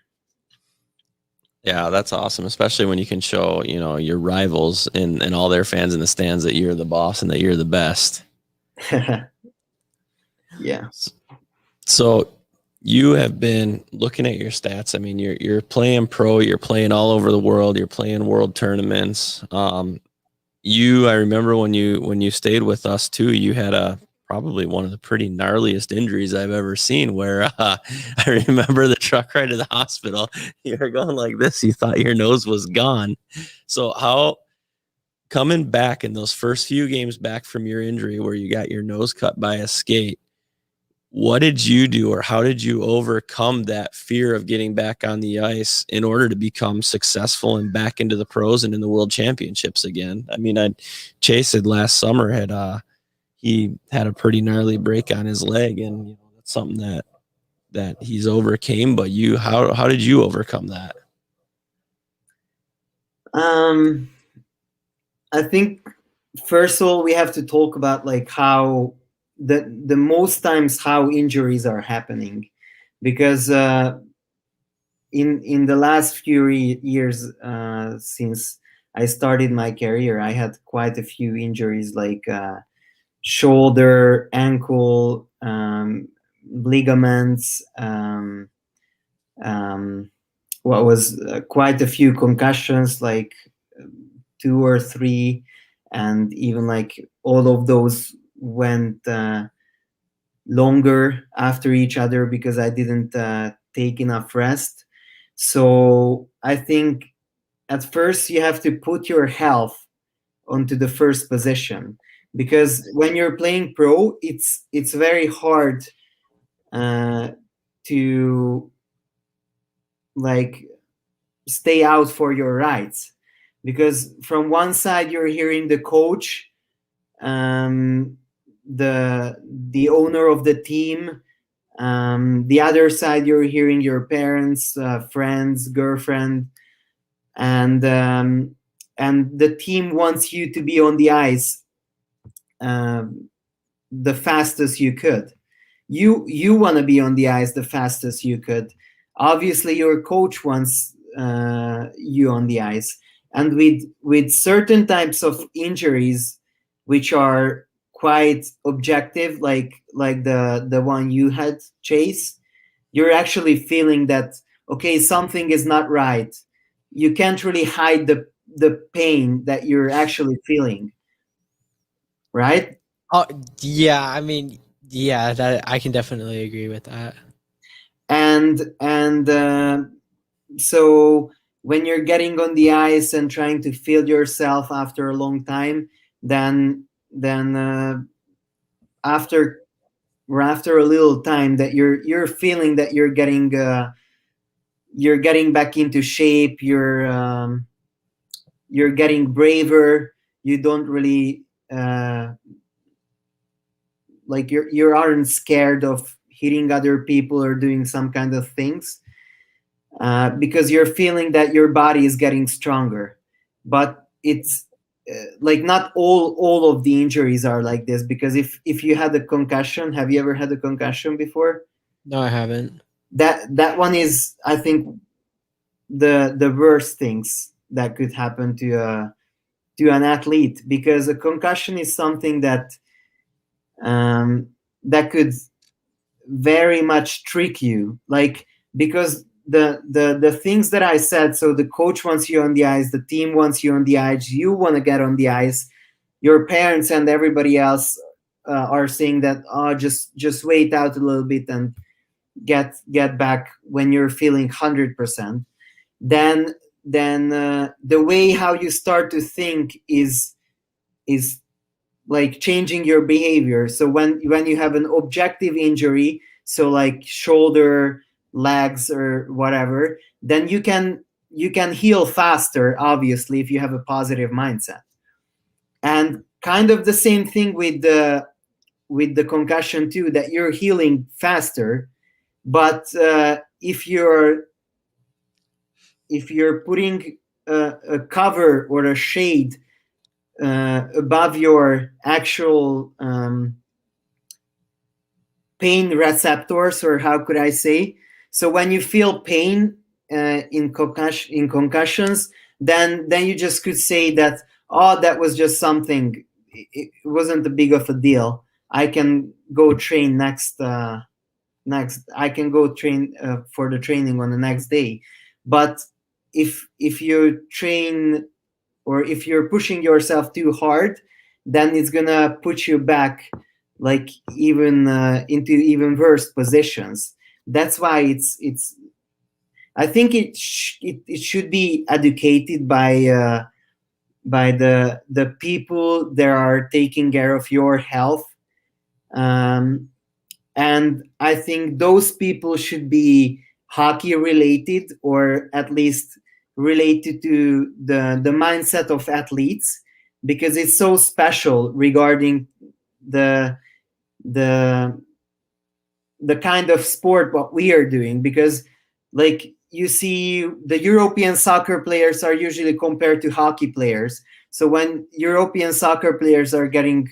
Speaker 4: Yeah, that's awesome, especially when you can show, your rivals and all their fans in the stands that you're the boss and that you're the best.
Speaker 5: Yeah.
Speaker 4: So you have been looking at your stats. I mean, you're playing pro, you're playing all over the world, you're playing world tournaments. I remember when you stayed with us too, you had probably one of the pretty gnarliest injuries I've ever seen, where I remember the truck ride to the hospital. You were going like this. You thought your nose was gone. So how, coming back in those first few games back from your injury where you got your nose cut by a skate, what did you do, or how did you overcome that fear of getting back on the ice in order to become successful and back into the pros and in the world championships again? I mean, Chase said last summer he had a pretty gnarly break on his leg, and that's something that he's overcame. But how did you overcome that?
Speaker 5: I think first of all we have to talk about like how the most times how injuries are happening, because in the last few years since I started my career, I had quite a few injuries, like shoulder, ankle, ligaments, what was quite a few concussions, like 2 or 3, and even like all of those went longer after each other because I didn't take enough rest. So I think at first you have to put your health onto the first position, because when you're playing pro, it's very hard to like stay out for your rights, because from one side you're hearing the coach, the owner of the team, the other side you're hearing your parents, friends, girlfriend, and the team wants you to be on the ice the fastest you could, you want to be on the ice the fastest you could. Obviously your coach wants you on the ice, and with certain types of injuries which are quite objective, like the one you had, Chase, you're actually feeling that, okay, something is not right. You can't really hide the pain that you're actually feeling, right?
Speaker 2: Oh yeah, I mean, yeah, that I can definitely agree with that.
Speaker 5: And so when you're getting on the ice and trying to feel yourself after a long time, then after a little time, that you're feeling that you're getting back into shape. You're getting braver. You don't really like you aren't scared of hitting other people or doing some kind of things, because you're feeling that your body is getting stronger. But it's like not all of the injuries are like this, because if you had a concussion, have you ever had a concussion before?
Speaker 2: No, I haven't.
Speaker 5: That one is, I think, the worst things that could happen to an athlete, because a concussion is something that that could very much trick you, like, because the things that I said. So the coach wants you on the ice, the team wants you on the ice, you want to get on the ice, your parents and everybody else are saying that, oh, just wait out a little bit and get back when you're feeling 100%. Then the way how you start to think is like changing your behavior. So when you have an objective injury, so like shoulder, legs, or whatever, then you can heal faster, obviously, if you have a positive mindset. And kind of the same thing with the concussion too, that you're healing faster. But if you're putting a cover or a shade above your actual pain receptors, or how could I say? So when you feel pain in concussions, then you just could say that, oh, that was just something. It wasn't a big of a deal. I can go train next. I can go train for the training on the next day. But if you train, or if you're pushing yourself too hard, then it's gonna put you back, like even into even worse positions. That's why it's I think it should be educated by the people that are taking care of your health, and I think those people should be hockey related, or at least related to the mindset of athletes, because it's so special regarding the kind of sport what we are doing. Because, like, you see, the European soccer players are usually compared to hockey players. So when European soccer players are getting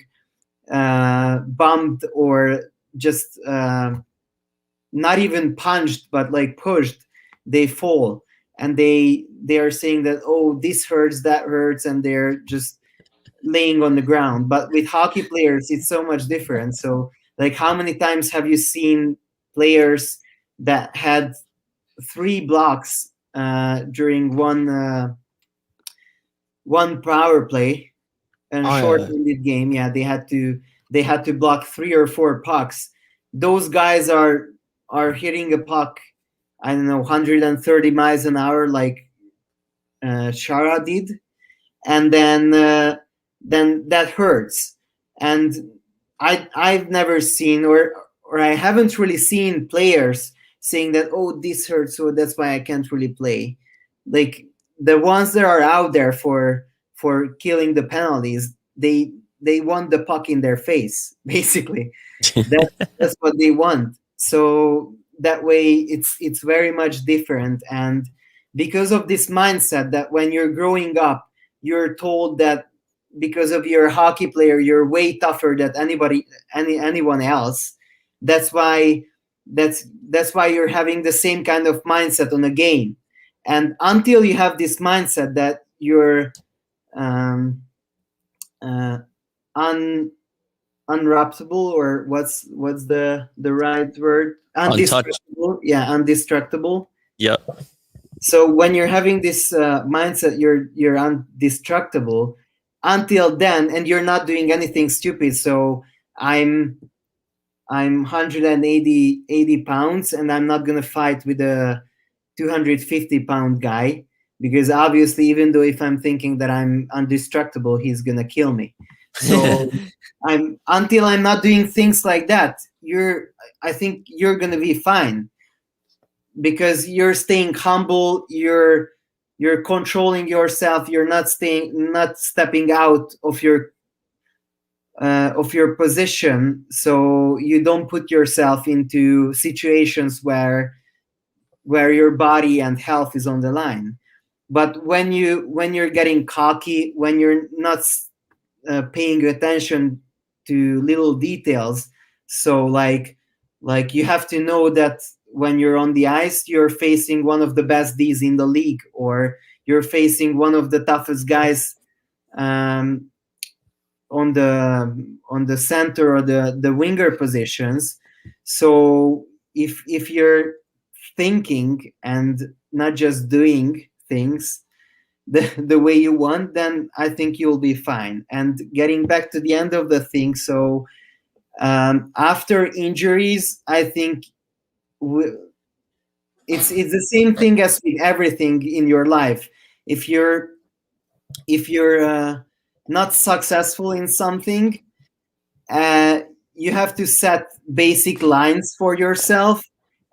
Speaker 5: bumped, or just not even punched but like pushed, they fall, and they are saying that, oh, this hurts, that hurts, and they're just laying on the ground. But with hockey players, it's so much different. So, like, how many times have you seen players that had 3 blocks during one power play and
Speaker 2: Oh,
Speaker 5: short-ended game? Yeah, they had to block 3 or 4 pucks. Those guys are hitting a puck, I don't know, 130 miles an hour, like Shara did, and then that hurts. And I've never seen, or I haven't really seen players saying that, oh, this hurts, so that's why I can't really play. Like, the ones that are out there for killing the penalties, they want the puck in their face, basically. That's what they want. So that way it's very much different. And because of this mindset that when you're growing up, you're told that because of your hockey player, you're way tougher than anyone else, That's why you're having the same kind of mindset on a game. And until you have this mindset that you're unwrappable, or what's the right word? Undestructible. Yeah, undestructible.
Speaker 4: Yep.
Speaker 5: So when you're having this mindset, you're undestructible until then, and you're not doing anything stupid. So I'm 180 pounds, and I'm not gonna fight with a 250-pound guy, because obviously, even though if I'm thinking that I'm indestructible, he's gonna kill me. So until I'm not doing things like that, I think you're gonna be fine, because you're staying humble, you're controlling yourself, you're not stepping out of your position, so you don't put yourself into situations where your body and health is on the line. But when you're getting cocky, when you're not paying attention to little details, so like you have to know that when you're on the ice, you're facing one of the best Ds in the league, or you're facing one of the toughest guys on the center or the winger positions. So if you're thinking and not just doing things the way you want, then I think you'll be fine. And getting back to the end of the thing, so after injuries, I think it's the same thing as with everything in your life. If you're not successful in something, you have to set basic lines for yourself.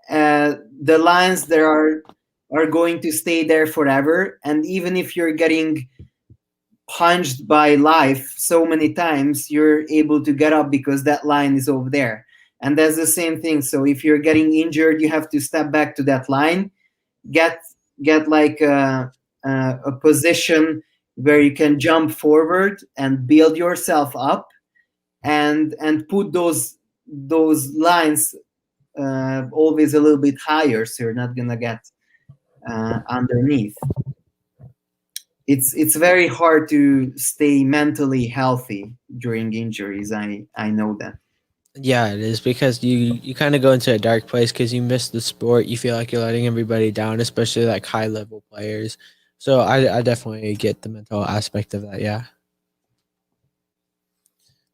Speaker 5: The lines there are going to stay there forever, and even if you're getting punched by life so many times, you're able to get up because that line is over there. And that's the same thing. So if you're getting injured, you have to step back to that line, get like a position where you can jump forward and build yourself up, and put those lines always a little bit higher, so you're not gonna get underneath. It's very hard to stay mentally healthy during injuries. I know that.
Speaker 2: Yeah, it is, because you kind of go into a dark place because you miss the sport. You feel like you're letting everybody down, especially like high level players. So I definitely get the mental aspect of that. Yeah.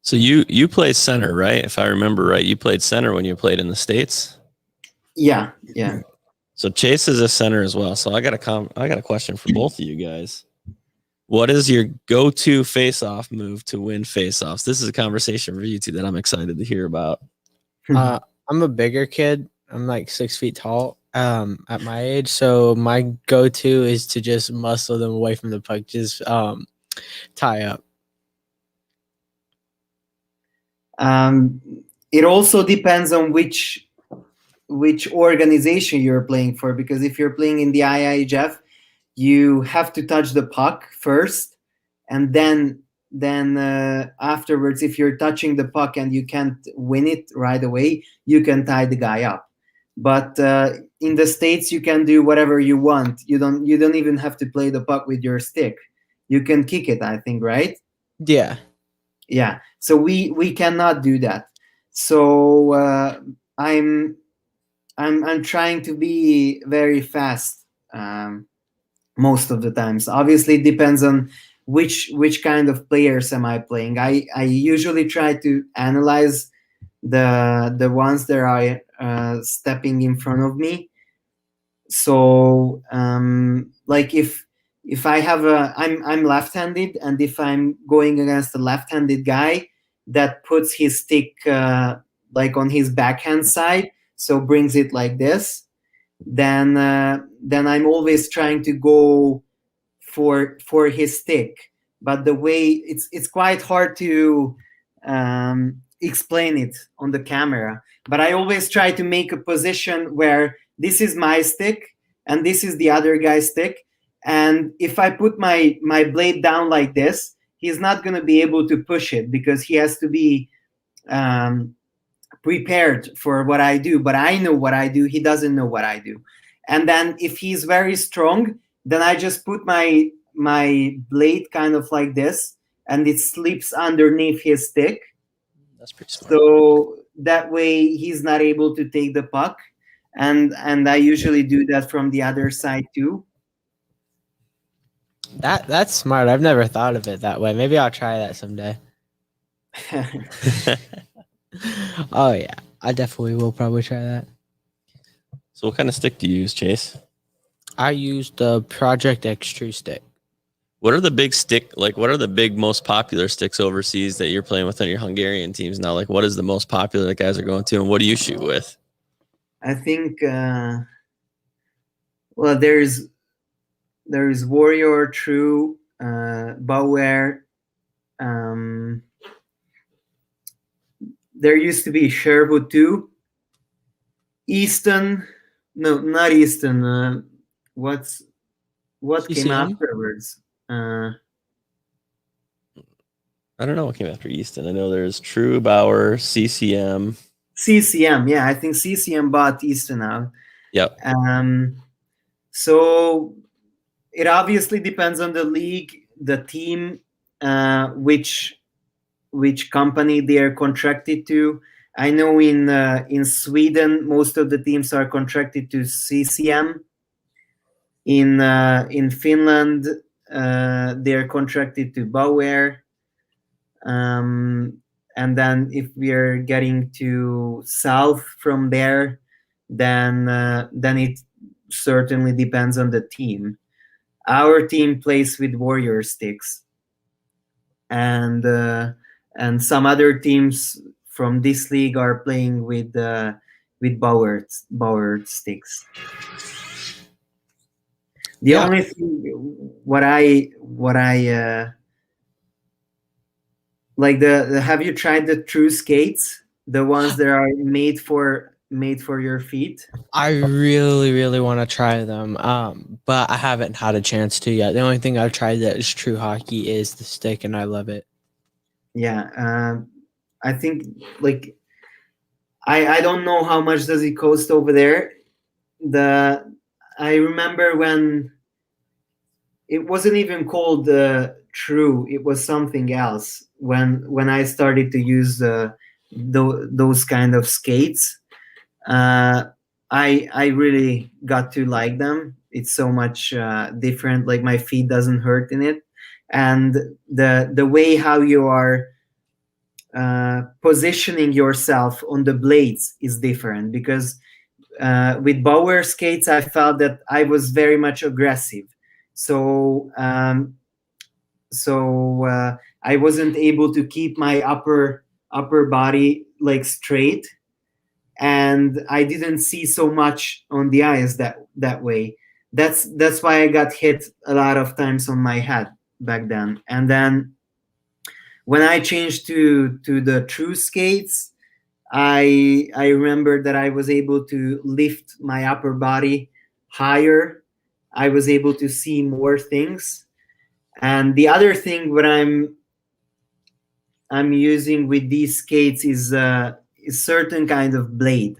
Speaker 4: So you played center, right? If I remember right, you played center when you played in the States.
Speaker 5: Yeah.
Speaker 4: So Chase is a center as well. So I got a question for both of you guys. What is your go-to face-off move to win face-offs? This is a conversation for you two that I'm excited to hear about.
Speaker 2: I'm a bigger kid. I'm like 6 feet tall at my age. So my go-to is to just muscle them away from the puck, just tie up.
Speaker 5: It also depends on which organization you're playing for, because if you're playing in the IIHF, you have to touch the puck first, and then afterwards, if you're touching the puck and you can't win it right away, you can tie the guy up. But in the States, you can do whatever you want. You don't even have to play the puck with your stick. You can kick it, I think, right?
Speaker 2: Yeah.
Speaker 5: So we cannot do that. So I'm trying to be very fast most of the times. Obviously, it depends on which kind of players am I playing. I usually try to analyze the ones that are stepping in front of me. So like if I have I'm left-handed, and if I'm going against a left-handed guy that puts his stick like on his backhand side, so brings it like this, then I'm always trying to go for his stick. But the way it's quite hard to explain it on the camera, but I always try to make a position where this is my stick and this is the other guy's stick, and if I put my blade down like this, he's not going to be able to push it, because he has to be prepared for what I do, but I know what I do. He doesn't know what I do. And then if he's very strong, then I just put my blade kind of like this, and it slips underneath his stick.
Speaker 4: That's pretty smart.
Speaker 5: So that way he's not able to take the puck. And I usually do that from the other side too.
Speaker 2: That's smart. I've never thought of it that way. Maybe I'll try that someday. Oh yeah, I definitely will probably try that.
Speaker 4: So what kind of stick do you use, Chase?
Speaker 2: I use the Project X True stick.
Speaker 4: What are the big what are the big most popular sticks overseas that you're playing with on your Hungarian teams now? Like what is the most popular that guys are going to, and what do you shoot with?
Speaker 5: I think well, there's Warrior, True, Bauer. There used to be Sherwood too. Easton, no, not Easton. What came
Speaker 2: CCM?
Speaker 5: afterwards?
Speaker 4: I don't know what came after Easton. I know there's True, Bauer, CCM.
Speaker 5: CCM, yeah, I think CCM bought Easton out.
Speaker 4: Yep.
Speaker 5: So it obviously depends on the league, the team, which company they are contracted to. I know in Sweden most of the teams are contracted to CCM. In Finland they are contracted to Bauer. And then if we are getting to south from there, then it certainly depends on the team. Our team plays with Warrior sticks, and some other teams from this league are playing with Bauer sticks. The only thing what I like have you tried the True skates, the ones that are made for your feet?
Speaker 2: I really, really want to try them, but I haven't had a chance to yet. The only thing I've tried that is True Hockey is the stick, and I love it.
Speaker 5: Yeah, I think like I don't know how much does it cost over there. I remember when it wasn't even called True, it was something else when I started to use those kind of skates. I really got to like them. It's so much different. Like my feet doesn't hurt in it, and the way how you are positioning yourself on the blades is different, because with Bauer skates I felt that I was very much aggressive, so I wasn't able to keep my upper body like straight, and I didn't see so much on the ice that way. That's why I got hit a lot of times on my head back then. And then when I changed to the True skates, I remember that I was able to lift my upper body higher. I was able to see more things. And the other thing what I'm using with these skates is a certain kind of blade.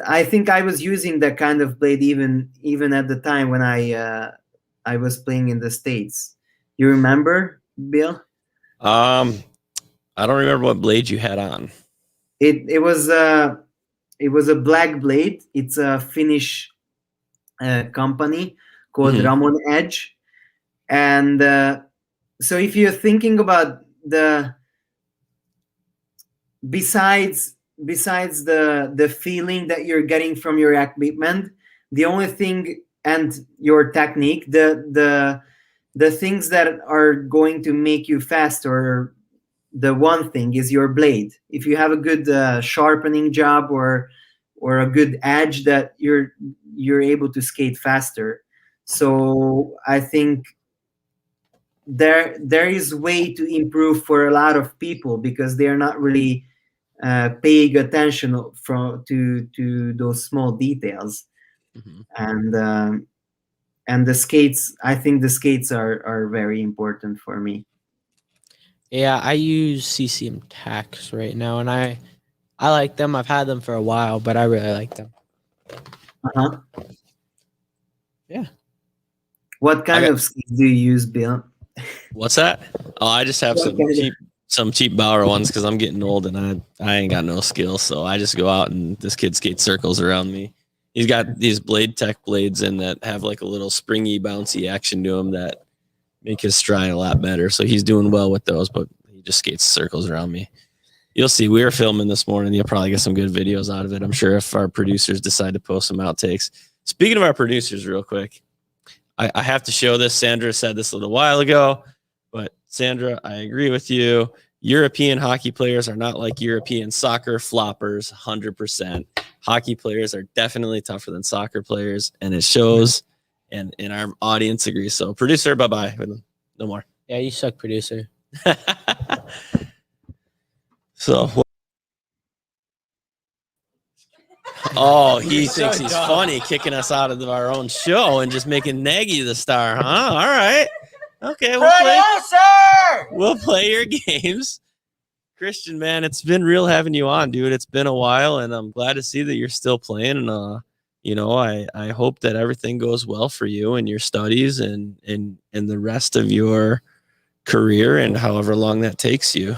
Speaker 5: I think I was using that kind of blade even at the time when I was playing in the States. You remember, Bill?
Speaker 4: I don't remember what blade you had on.
Speaker 5: It was a black blade. It's a Finnish company called Ramon Edge, and so if you're thinking about besides the feeling that you're getting from your equipment, the only thing, and your technique, the things that are going to make you faster, the one thing is your blade. If you have a good sharpening job or a good edge, that you're able to skate faster. So I think there is way to improve for a lot of people, because they're not really paying attention to those small details. And the skates, I think the skates are very important for me.
Speaker 2: Yeah, I use CCM Tax right now, and I like them. I've had them for a while, but I really like them.
Speaker 5: Uh-huh.
Speaker 2: Yeah.
Speaker 5: What kind
Speaker 4: Okay.
Speaker 5: of skis do you use, Bill?
Speaker 4: What's that? Oh, I just have some cheap Bauer ones because I'm getting old and I ain't got no skill. So I just go out and this kid skates circles around me. He's got these Blade Tech blades in that have like a little springy, bouncy action to them that make his stride a lot better. So he's doing well with those, but he just skates circles around me. You'll see. We were filming this morning. You'll probably get some good videos out of it. I'm sure if our producers decide to post some outtakes. Speaking of our producers, real quick, I have to show this. Sandra said this a little while ago, but Sandra, I agree with you. European hockey players are not like European soccer floppers, 100%. Hockey players are definitely tougher than soccer players, and it shows, and our audience agrees. So, producer, bye-bye. No more.
Speaker 2: Yeah, you suck, producer.
Speaker 4: So, oh, he thinks he's funny kicking us out of our own show and just making Nagy the star, huh? All right. Okay, we'll play your games. Krisztian, man, it's been real having you on, dude. It's been a while, and I'm glad to see that you're still playing. And I hope that everything goes well for you and your studies and the rest of your career and however long that takes you.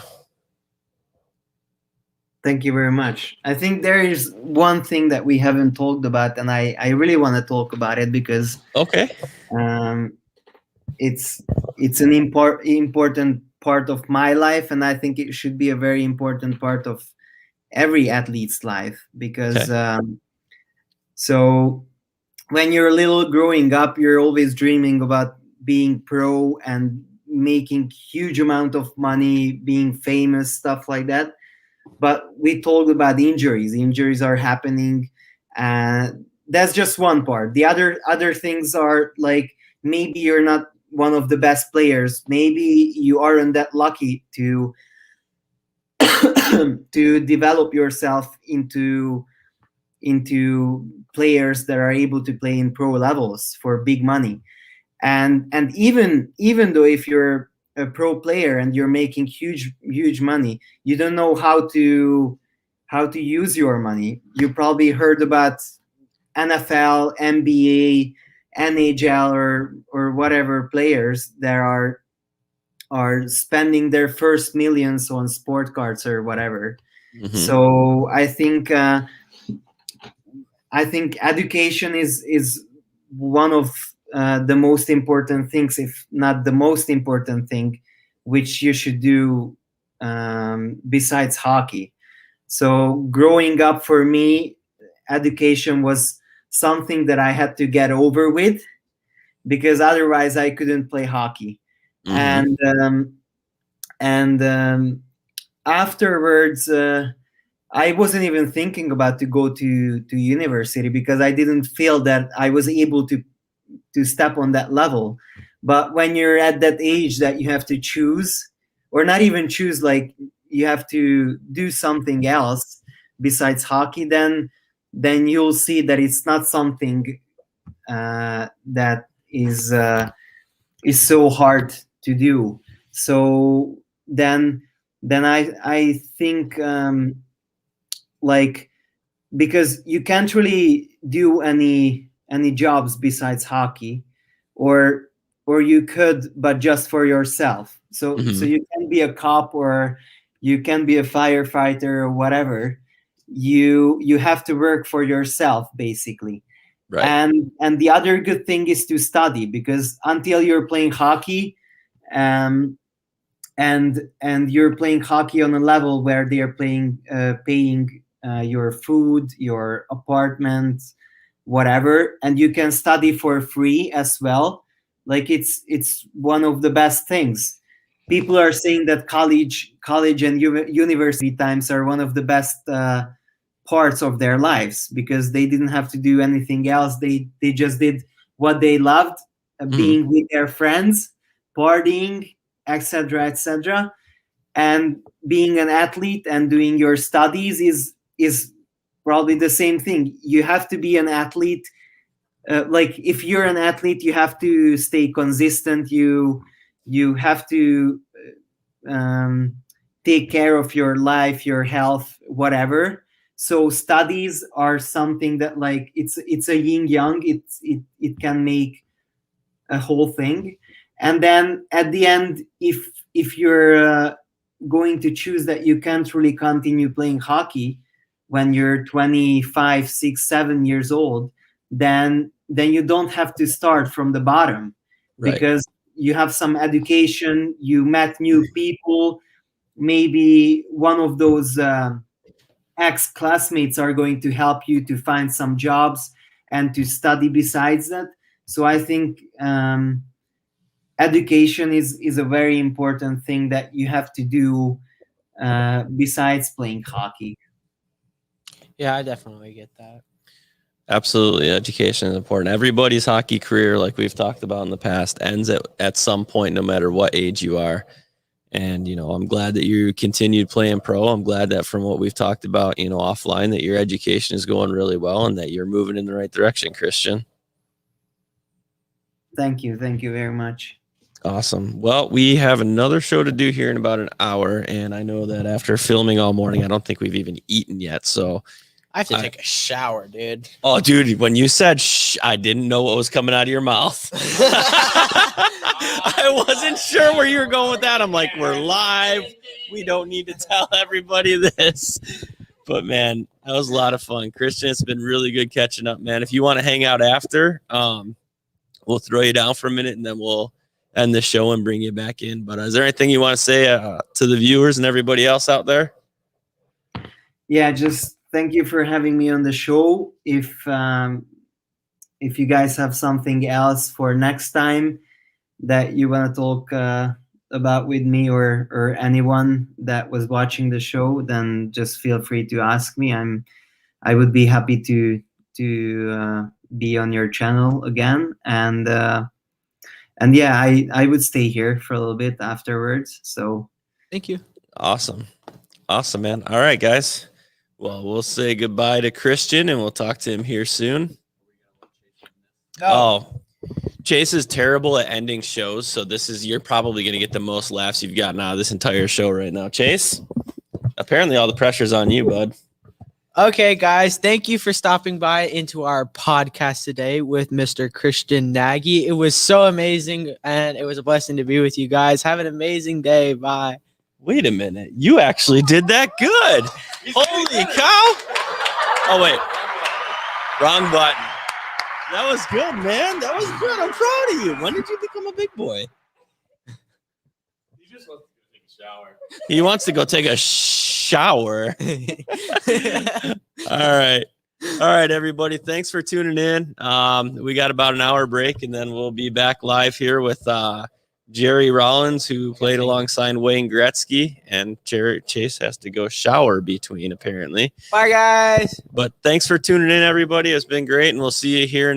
Speaker 5: Thank you very much. I think there is one thing that we haven't talked about, and I really want to talk about it because it's an important part of my life, and I think it should be a very important part of every athlete's life because so when you're little growing up, you're always dreaming about being pro and making huge amount of money, being famous, stuff like that. But we talked about injuries. Injuries are happening, and that's just one part. The other things are like maybe you're not one of the best players. Maybe you aren't that lucky to to develop yourself into players that are able to play in pro levels for big money. And even though if you're a pro player and you're making huge money, you don't know how to use your money. You probably heard about NFL, NBA, NHL, or whatever players that are spending their first millions on sport cards or whatever. Mm-hmm. So I think education is one of the most important things, if not the most important thing, which you should do besides hockey. So growing up for me, education was something that I had to get over with because otherwise I couldn't play hockey. Mm-hmm. And afterwards, I wasn't even thinking about to go to university because I didn't feel that I was able to step on that level. But when you're at that age that you have to choose, or not even choose, like you have to do something else besides hockey, then you'll see that it's not something that is so hard to do. So then I think like, because you can't really do any jobs besides hockey, or you could, but just for yourself. So mm-hmm. So you can be a cop, or you can be a firefighter, or whatever. You have to work for yourself, basically. Right. And the other good thing is to study, because until you're playing hockey, and you're playing hockey on a level where they are paying your food, your apartment, whatever, and you can study for free as well. Like it's one of the best things. People are saying that college and university times are one of the best parts of their lives, because they didn't have to do anything else. They just did what they loved, being with their friends, partying, etc. And being an athlete and doing your studies is probably the same thing. You have to be an athlete. Like if you're an athlete, you have to stay consistent. You have to take care of your life, your health, whatever. So studies are something that like it's a yin yang. It can make a whole thing. And then at the end, if you're going to choose that you can't really continue playing hockey when you're 25, 6, 7 years old, then you don't have to start from the bottom,
Speaker 4: Right.
Speaker 5: because you have some education, you met new people, maybe one of those ex-classmates are going to help you to find some jobs and to study besides that. So I think education is a very important thing that you have to do besides playing hockey.
Speaker 2: Yeah, I definitely get that.
Speaker 4: Absolutely. Education is important. Everybody's hockey career, like we've talked about in the past, ends at some point, no matter what age you are. And, I'm glad that you continued playing pro. I'm glad that from what we've talked about, offline, that your education is going really well and that you're moving in the right direction, Krisztian.
Speaker 5: Thank you. Thank you very much.
Speaker 4: Awesome. Well, we have another show to do here in about an hour. And I know that after filming all morning, I don't think we've even eaten yet. So
Speaker 2: I have to take a shower, dude.
Speaker 4: Oh, dude, when you said shh, I didn't know what was coming out of your mouth. I wasn't sure where you were going with that. I'm like, we're live. We don't need to tell everybody this. But, man, that was a lot of fun. Krisztian, it's been really good catching up, man. If you want to hang out after, we'll throw you down for a minute, and then we'll end the show and bring you back in. But is there anything you want to say to the viewers and everybody else out there?
Speaker 5: Yeah, just thank you for having me on the show. If you guys have something else for next time that you want to talk about with me or anyone that was watching the show, then just feel free to ask me. I would be happy to be on your channel again. And yeah, I would stay here for a little bit afterwards. So
Speaker 2: thank you.
Speaker 4: Awesome, man. All right, guys. Well, we'll say goodbye to Krisztian, and we'll talk to him here soon.
Speaker 2: No.
Speaker 4: Oh, Chase is terrible at ending shows, so you're probably going to get the most laughs you've gotten out of this entire show right now. Chase, apparently all the pressure's on you, bud.
Speaker 2: Okay, guys, thank you for stopping by into our podcast today with Mr. Krisztian Nagy. It was so amazing, and it was a blessing to be with you guys. Have an amazing day. Bye.
Speaker 4: Wait a minute. You actually did that good. Holy cow. Oh, wait. Wrong button. That was good, man. That was good. I'm proud of you. When did you become a big boy?
Speaker 3: He just wants to take a shower.
Speaker 4: He wants to go take a shower. All right, everybody. Thanks for tuning in. We got about an hour break, and then we'll be back live here with Jerry Rollins, who played alongside Wayne Gretzky, and Chase has to go shower between, apparently.
Speaker 2: Bye, guys.
Speaker 4: But thanks for tuning in, everybody. It's been great, and we'll see you here in